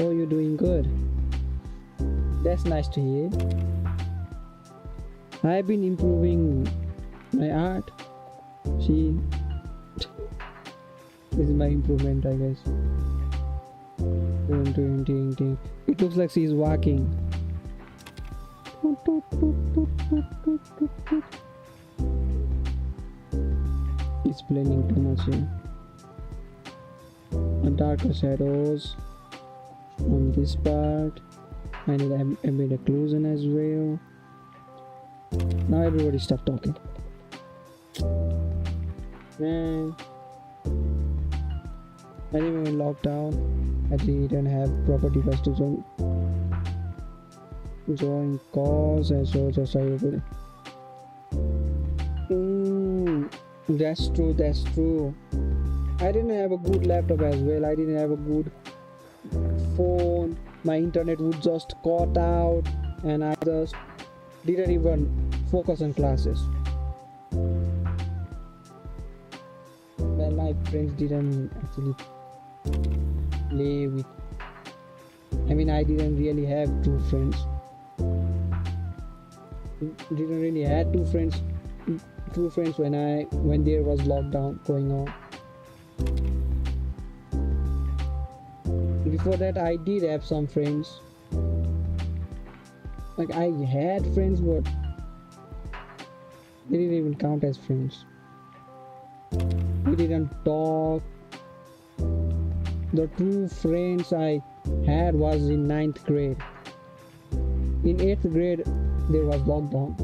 Oh, you're doing good. That's nice to hear. I've been improving my art. See, this is my improvement, I guess. It looks like she's walking. It's blending too much here. Darker shadows on this part. I need ambient occlusion as well. Now everybody stop talking. Man, I didn't even lock down. I didn't have proper device to join calls and so just everybody. That's true. I didn't have a good laptop as well. I didn't have a good phone. My internet would just cut out and I just didn't even focus on classes. Well, my friends didn't actually play with. I mean, I didn't really have true friends. Didn't really have true friends when there was lockdown going on. Before that, I did have some friends. Like, I had friends, but they didn't even count as friends. We didn't talk. The two friends I had was in 9th grade. In 8th grade, there was lockdown.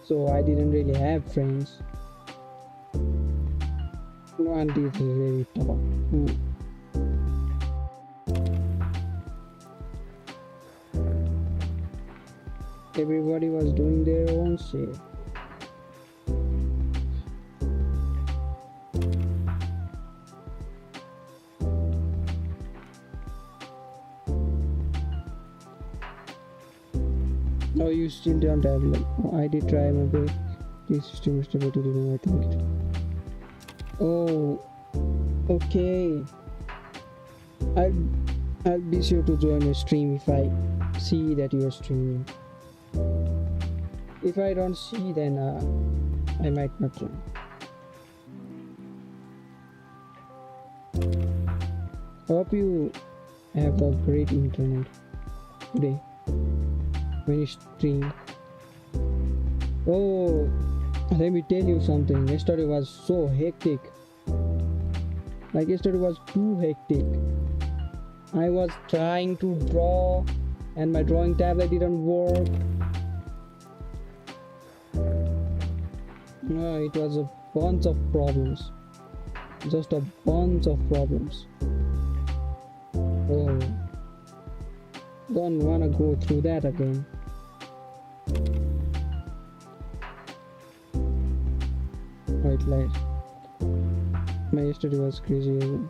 So I didn't really have friends. No one did really talk. Everybody was doing their own shit. No, you still don't have like, I did try my best. This system is stable to do, I think. Oh, okay. I'll be sure to join your stream if I see that you are streaming. If I don't see, then I might not join. Hope you have a great internet today when you stream. Oh, let me tell you something. Yesterday was so hectic. Like, yesterday was too hectic. I was trying to draw and my drawing tablet didn't work. No, it was a bunch of problems. Just a bunch of problems. Oh, don't wanna go through that again. White light. My yesterday was crazy again.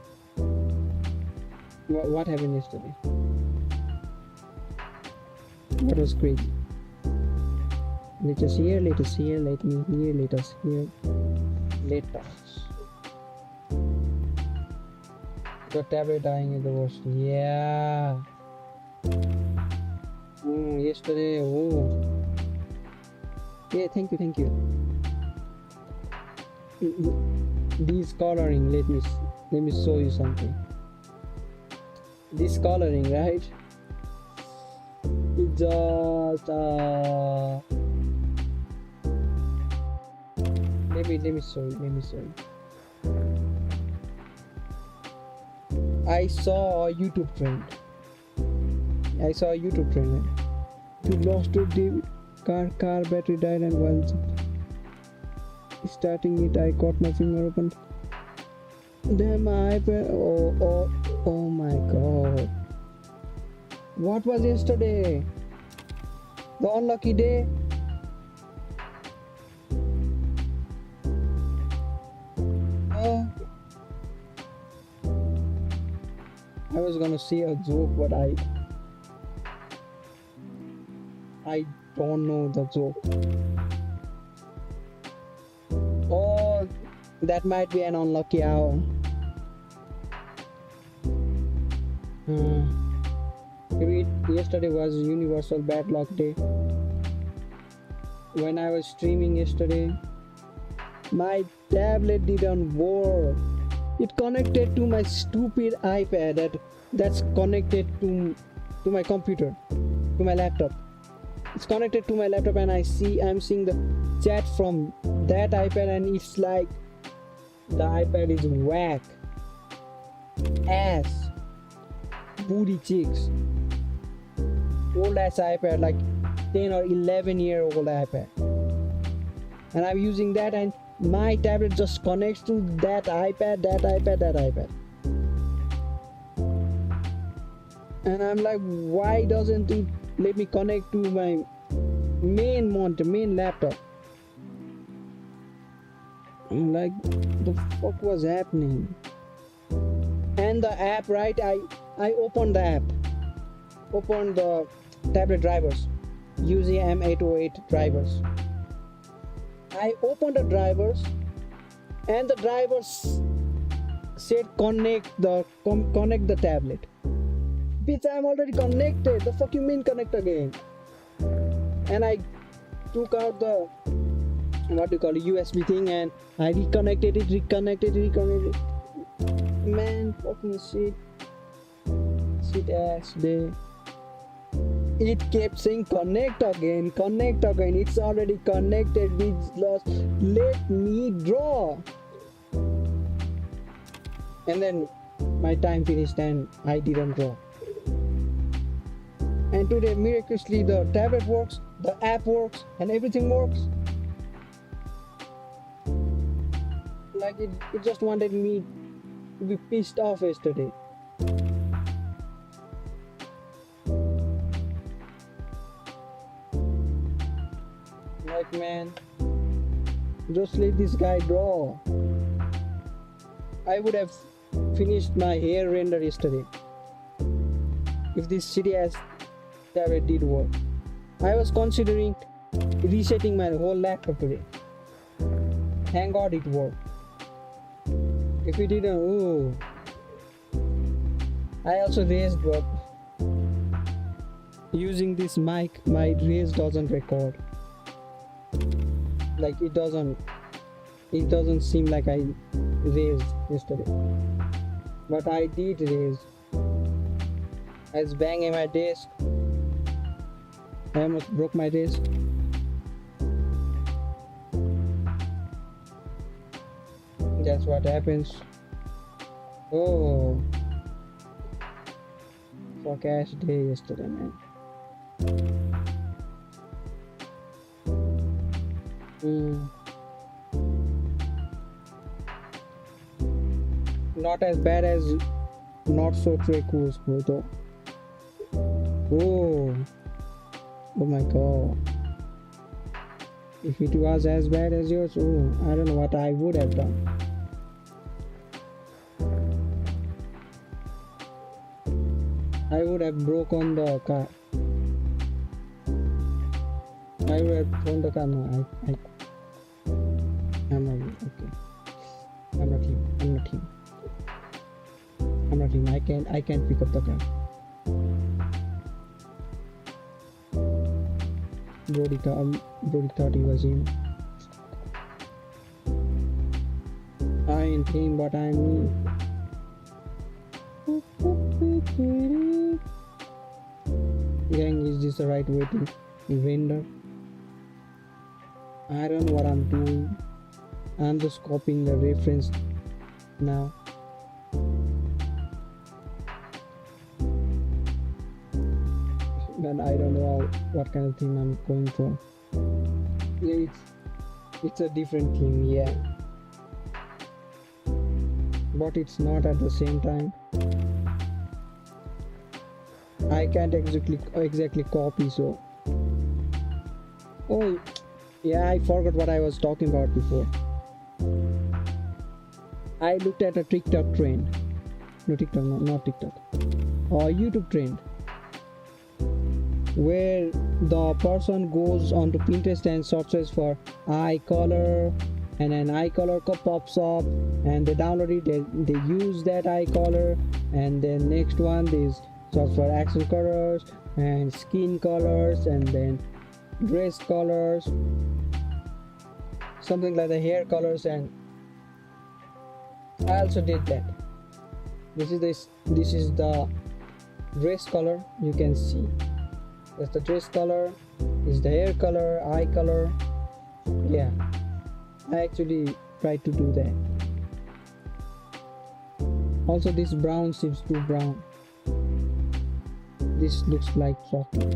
What happened yesterday? What was crazy? Let us hear, let us hear, let me hear, let us hear, let us. The tablet dying is the worst. Yeah. Yesterday. Oh. Yeah, thank you. This coloring, let me show you something. This coloring, right? It just let me show you. I saw a YouTube trend. You lost your car battery died, and while starting it I caught my finger open. Then my iPad. Oh my god. What was yesterday? The unlucky day? I was gonna say a joke, but I don't know the joke. Oh, that might be an unlucky hour. Maybe yesterday was universal bad luck day. When I was streaming yesterday, my tablet didn't work. It connected to my stupid iPad that's connected to my computer, to my laptop. It's connected to my laptop, and I'm seeing the chat from that iPad, and it's like the iPad is whack ass booty cheeks. Old ass iPad, like 10 or 11-year-old iPad, and I'm using that, and my tablet just connects to that iPad. And I'm like, why doesn't it let me connect to my main laptop? I'm like, the fuck was happening? And the app, right? I opened the app, opened the tablet drivers, using M808 drivers. I opened the drivers, and the drivers said connect the tablet. Bitch, I'm already connected. The fuck you mean connect again? And I took out the USB thing, and I reconnected it. Man, fucking shit ass day. It kept saying connect again. It's already connected. It's lost. Let me draw. And then my time finished and I didn't draw. And today, miraculously, the tablet works, the app works, and everything works. Like it just wanted me to be pissed off yesterday. Like, man, just let this guy draw. I would have finished my hair render yesterday if this shitty ass tablet did work. I was considering resetting my whole laptop today. Thank God it worked. If it didn't, ooh. I also raised, but using this mic, my raise doesn't record. Like it doesn't seem like I raised yesterday. But I did raise. I was banging my desk. I almost broke my wrist. That's what happens. Oh, fuck ass day yesterday, man. Not as bad as not so cool though. Oh my god. If it was as bad as yours, oh, I don't know what I would have done. I would have broken the car. I would have thrown the car. No, I'm not okay. I'm not him. I can't pick up the car. Brody thought he was him. I ain't him, but I'm me. Gang, is this the right way to render? I don't know what I'm doing. I'm just copying the reference now. And I don't know what kind of theme I'm going for. Yeah, it's a different theme, yeah. But it's not at the same time. I can't exactly copy, so. Oh, yeah, I forgot what I was talking about before. I looked at a TikTok trend. Not TikTok. YouTube trend. Where the person goes onto Pinterest and searches for eye color, and an eye color pops up, and they download it, they use that eye color, and then next one they search for accent colors and skin colors and then dress colors, something like the hair colors, and I also did that. This is the dress color, you can see. That's the dress color, is the hair color, eye color. Yeah, I actually tried to do that. Also, this brown seems too brown. This looks like chocolate.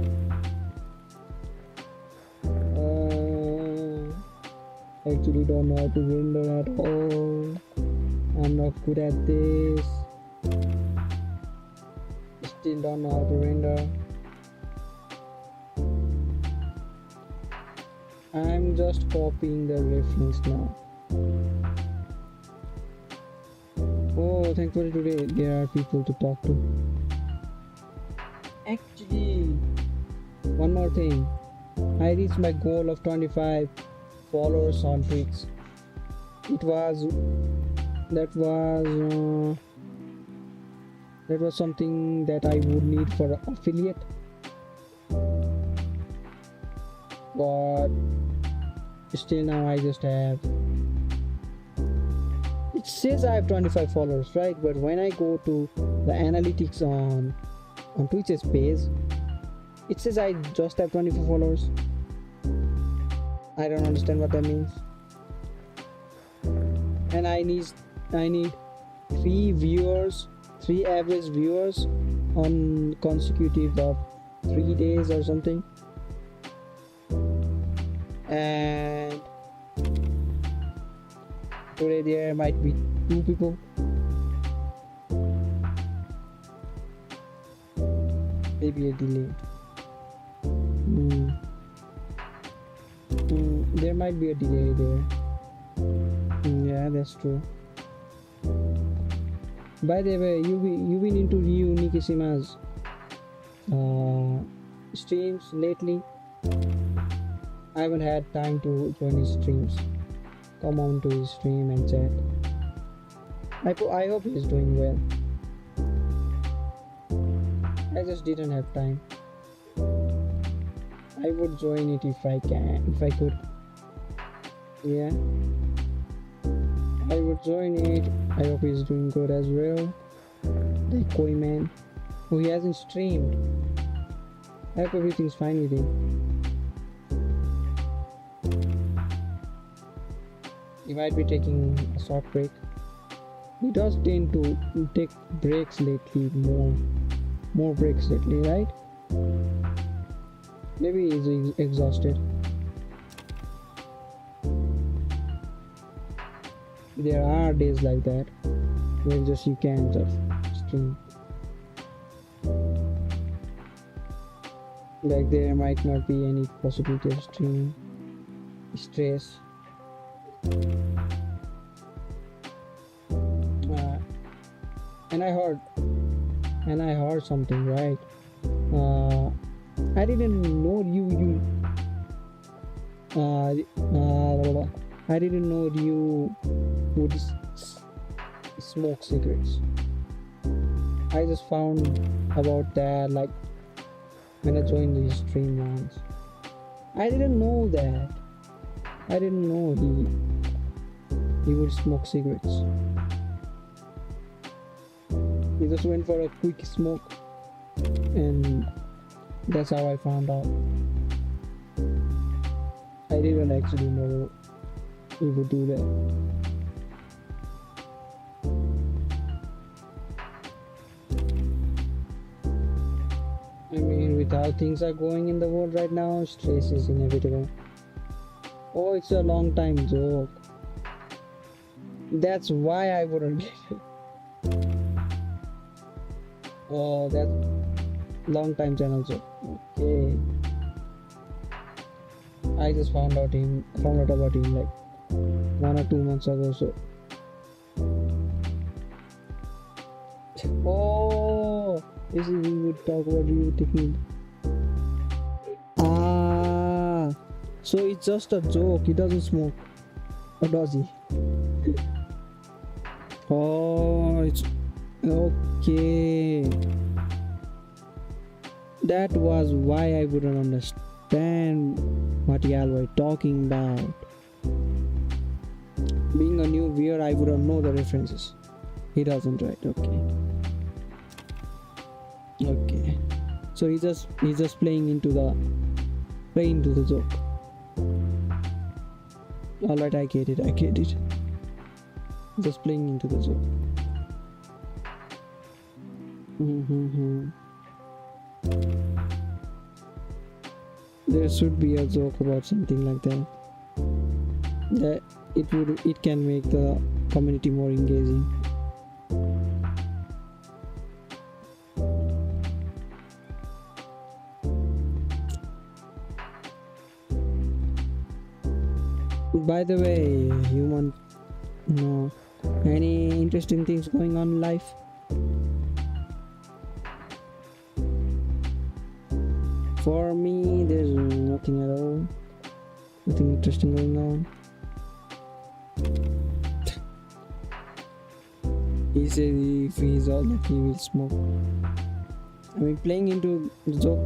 I actually don't know how to render at all. I'm not good at this. Still don't know how to render. I'm just copying the reference now. Oh, thankfully today there are people to talk to. Actually, one more thing. I reached my goal of 25 followers on Twitch. That was something that I would need for affiliate. But still now I just have. says I have 25 followers, right? But when I go to the analytics on Twitch's page, it says I just have 24 followers. I don't understand what that means. And I need 3 average viewers on consecutive of 3 days or something. And today there might be 2 people. Maybe a delay. There might be a delay there. Yeah, that's true. By the way, you've been into Ryu Nikishima's streams lately? I haven't had time to join his streams. Come on to his stream and chat. I hope he's doing well. I just didn't have time. I would join it if I could. Yeah, I would join it. I hope he's doing good as well. The Koi man, who he hasn't streamed. I hope everything's fine with him. He might be taking a short break. He does tend to take breaks lately, more breaks lately, right? Maybe he's exhausted. There are days like that where just you can't just stream. Like there might not be any possibility of streaming. Stress. And I heard something, right? I didn't know I didn't know you would smoke cigarettes. I just found about that like when I joined his stream once. I didn't know that. I didn't know he would smoke cigarettes. He just went for a quick smoke, and that's how I found out. I didn't actually know he would do that. I mean, with how things are going in the world right now, stress is inevitable. Oh, it's a long time joke. That's why I wouldn't get it. Oh, that's long time channel joke. Okay. I just found out about him like 1 or 2 months ago. So. Oh, this is we would talk about review technique. Ah, so it's just a joke. He doesn't smoke, or does he? Oh, it's okay. That was why I wouldn't understand what y'all were talking about. Being a new viewer, I wouldn't know the references. He doesn't, right? Okay. So he's just playing into the joke. Alright, I get it. Just playing into the joke. There should be a joke about something like that. That it can make the community more engaging. By the way, you want to know any interesting things going on in life? For me, there's nothing at all. Nothing interesting going on. He said if he's all lucky, he will smoke. I mean, playing into the joke.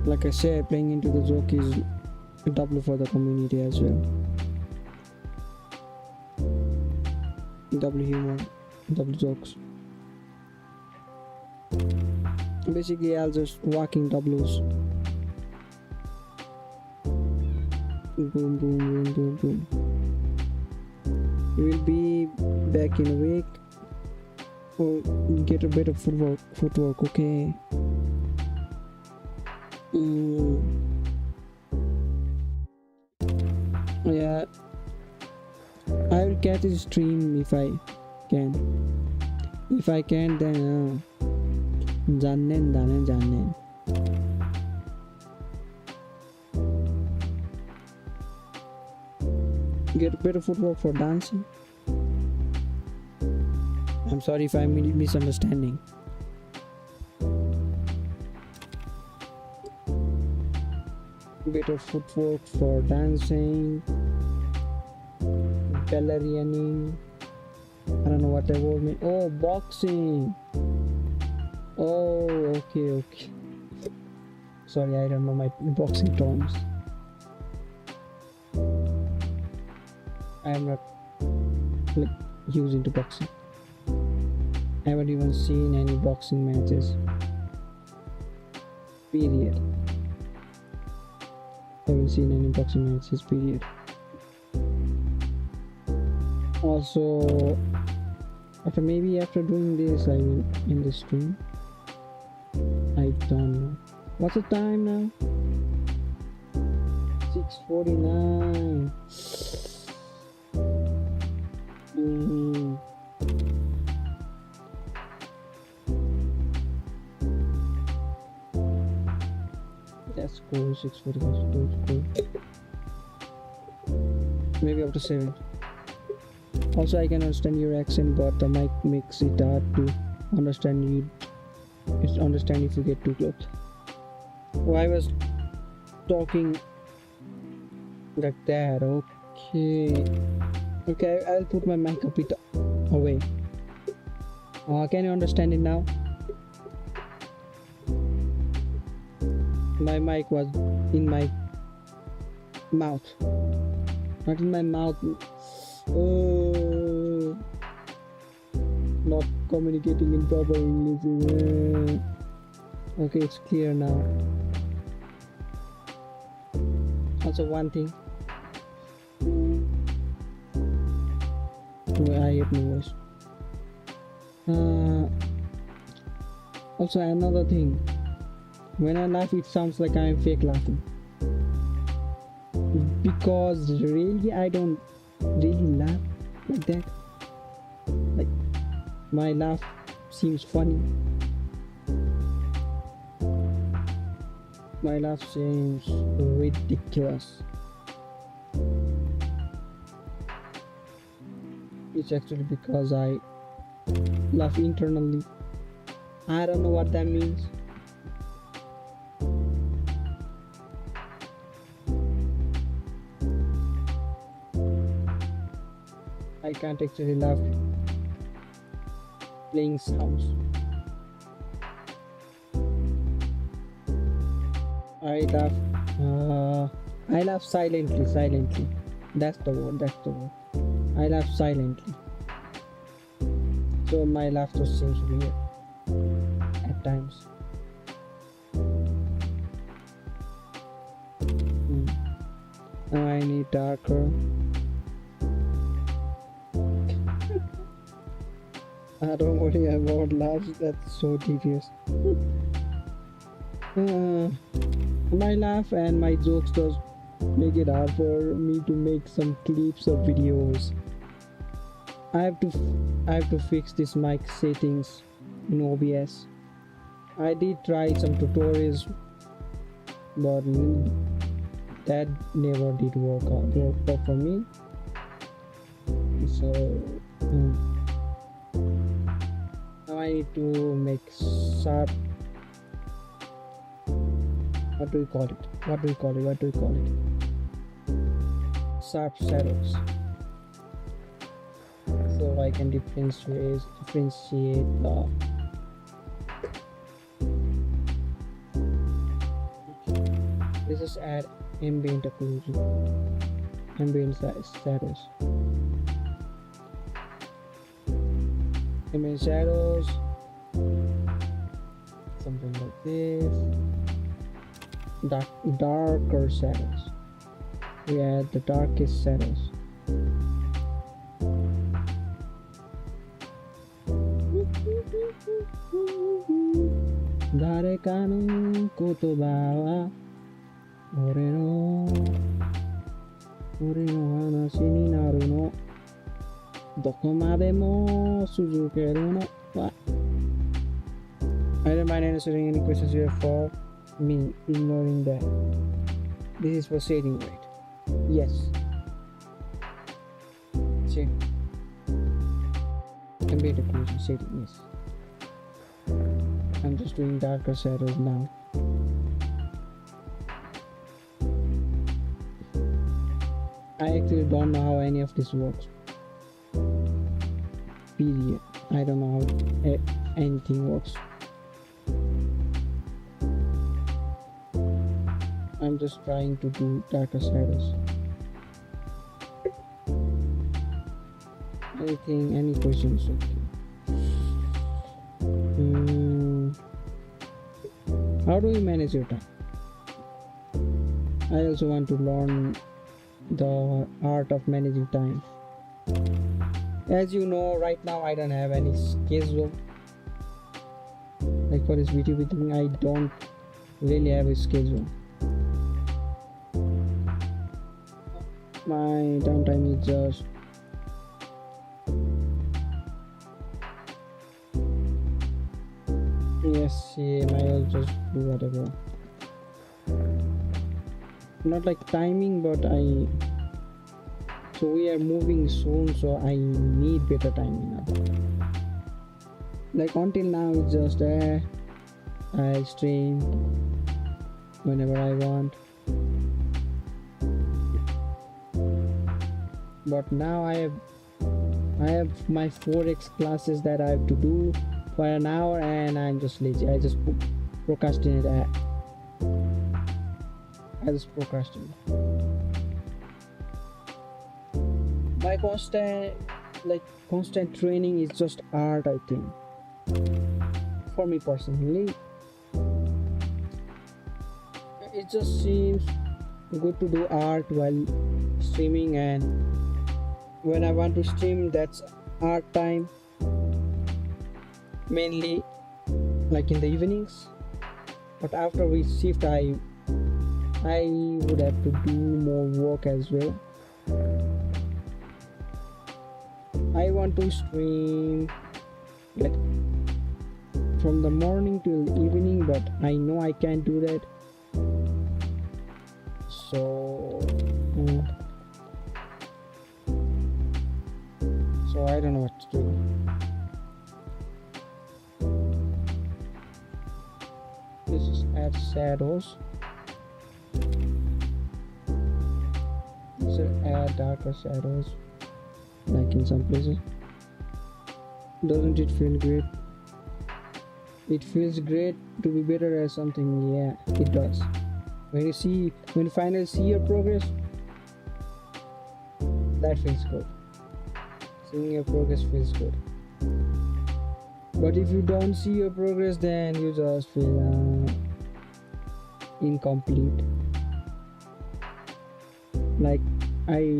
Like I said, playing into the joke is W for the community as well. W humor, W jokes. Basically, I'll just walking W's. Boom, boom, boom, boom, boom. We'll be back in a week. Or get a better footwork, okay? Yeah, I will catch this stream if I can. If I can, then जान्ने. Get better footwork for dancing. I'm sorry if I'm misunderstanding. Better footwork for dancing, ballerining. I don't know what that word means. Oh, boxing. Oh, okay. Sorry, I don't know my boxing terms. I am not like huge into boxing. I haven't even seen any boxing matches. Period. Haven't seen any boxing matches. Period. Also, after doing this, I will end the stream. I don't know. What's the time now? 6:49. That's cool. 6:45. Cool. Maybe after 7. Also, I can understand your accent, but the mic makes it hard to understand you. It's understand if you get too close. Oh, I was talking like that. Okay, I'll put my mic a bit away. Can you understand it now? My mic was in my mouth, not in my mouth. Not communicating in proper English. Okay, it's clear now. Also, one thing. I hate my voice. Also, another thing. When I laugh, it sounds like I'm fake laughing. Because really, I don't really laugh like that. Like, my laugh seems funny. My laugh seems ridiculous. It's actually because I laugh internally. I don't know what that means. I can't actually laugh playing sounds. I laugh silently. That's the word. I laugh silently. So my laughter seems weird at times. Now I need darker. Don't worry about laughs, that's so tedious. My laugh and my jokes does make it hard for me to make some clips or videos. I have to fix this mic settings in OBS. I did try some tutorials, but that never did work for me. So now I need to make sharp. What do we call it? Sharp shadows. So I can differentiate the. Let's just add ambient occlusion, ambient shadows, ambient shadows, something like this. Darker shadows. We add the darkest shadows. Dareka no kotoba wa ore no hanashi ni naru no doko made mo suzukeru no wa. I don't mind answering any questions here for me, ignoring that. This is for shading, right? Yes. Shading. Ambient occlusion, shading, yes. I'm just doing darker shadows now. I actually don't know how any of this works. Period. I don't know how anything works. I'm just trying to do darker shadows. Any questions? How do you manage your time? I also want to learn the art of managing time. As you know, right now I don't have any schedule. Like for this video thing, I don't really have a schedule. My downtime is just I'll just do whatever. Not like timing, but so we are moving soon, so I need better timing now. Like until now it's just I stream whenever I want. But now I have my 4x classes that I have to do for an hour, and I'm just lazy. I just procrastinate. I just procrastinate. My constant training is just art, I think. For me personally, it just seems good to do art while streaming, and when I want to stream, that's art time. Mainly like in the evenings, but after we shift I would have to do more work as well. I want to stream like from the morning till evening, but I know I can't do that, so I don't know what to do. This is add shadows. This is add darker shadows, like in some places. Doesn't it feel great? It feels great to be better at something. Yeah, it does. When you finally see your progress, that feels good. Seeing your progress feels good. But if you don't see your progress, then you just feel incomplete. Like I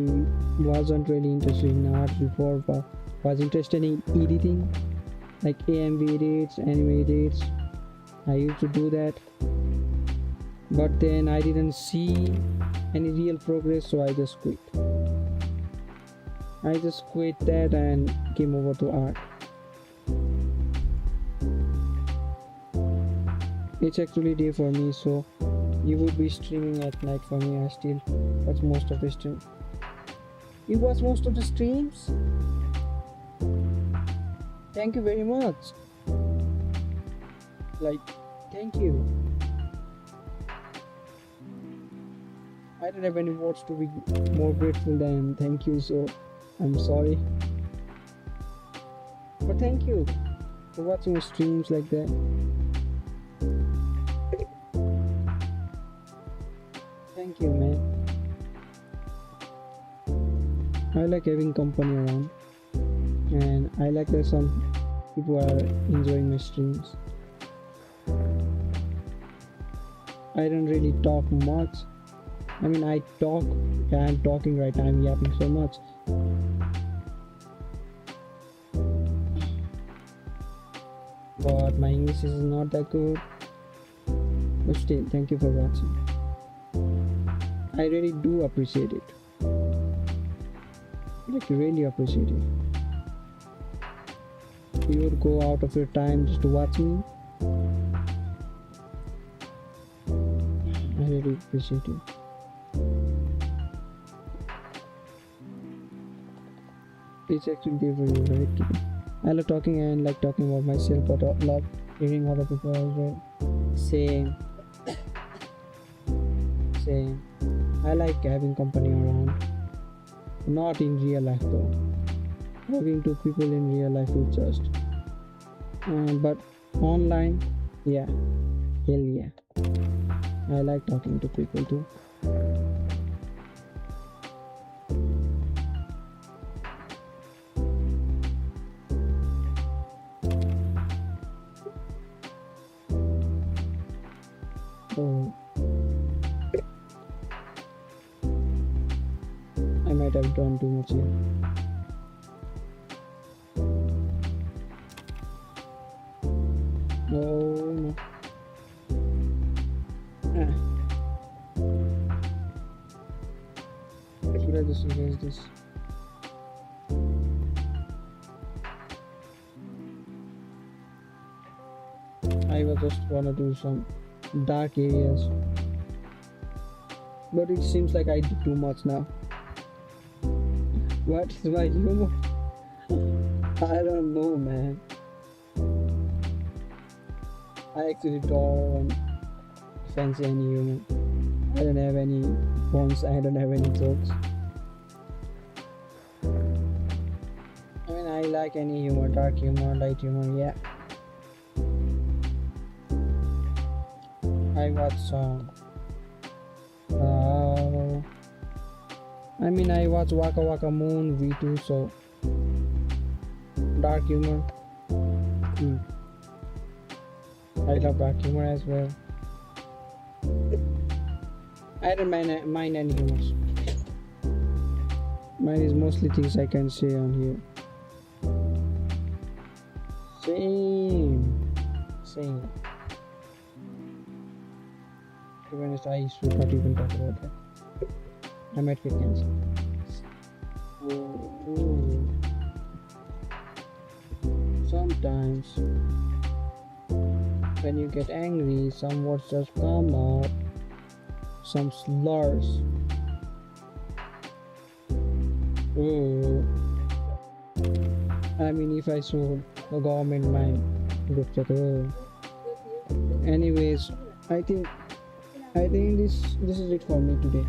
wasn't really interested in art before, but was interested in editing, like AMV edits, anime edits. I used to do that, but then I didn't see any real progress, so I just quit. I just quit that and came over to art. It's actually day for me, so you would be streaming at night for me. I still watch most of the stream. You watch most of the streams? Thank you very much. Like, thank you. I don't have any words to be more grateful than thank you, so I'm sorry. But thank you for watching streams like that. Thank you, man. I like having company around, and I like that some people are enjoying my streams. I don't really talk much. I mean, I talk. Yeah, I'm talking right now. I'm yapping so much. But my English is not that good. But still, thank you for watching. I really do appreciate it. Like, really appreciate it. You would go out of your time just to watch me. I really appreciate it. It's actually there for you, right? I love talking and like talking about myself, but I love hearing other people as well. Same. Same. I like having company around. Not in real life though. Talking to people in real life is just. But online, yeah. Hell yeah. I like talking to people too. Oh. I might have done too much here. Oh no. Should I just erase this? I was just gonna do some dark areas, but it seems like I did too much now. What is my humor? I don't know, man. I actually don't fancy any humor. I don't have any puns. I don't have any jokes. I mean, I like any humor, dark humor, light humor, yeah. I watch some. I watch Waka Waka Moon V2, so dark humor. I love dark humor as well. I don't mind any humors. Mine is mostly things I can say on here. Same. To be honest, I should not even talk about that. I might get cancelled. Sometimes when you get angry, some words just come out, some slurs. I mean, if I saw the government mind looked at anyways, I think this is it for me today.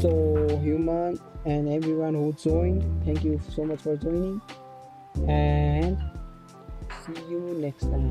So human and everyone who joined, thank you so much for joining, and see you next time.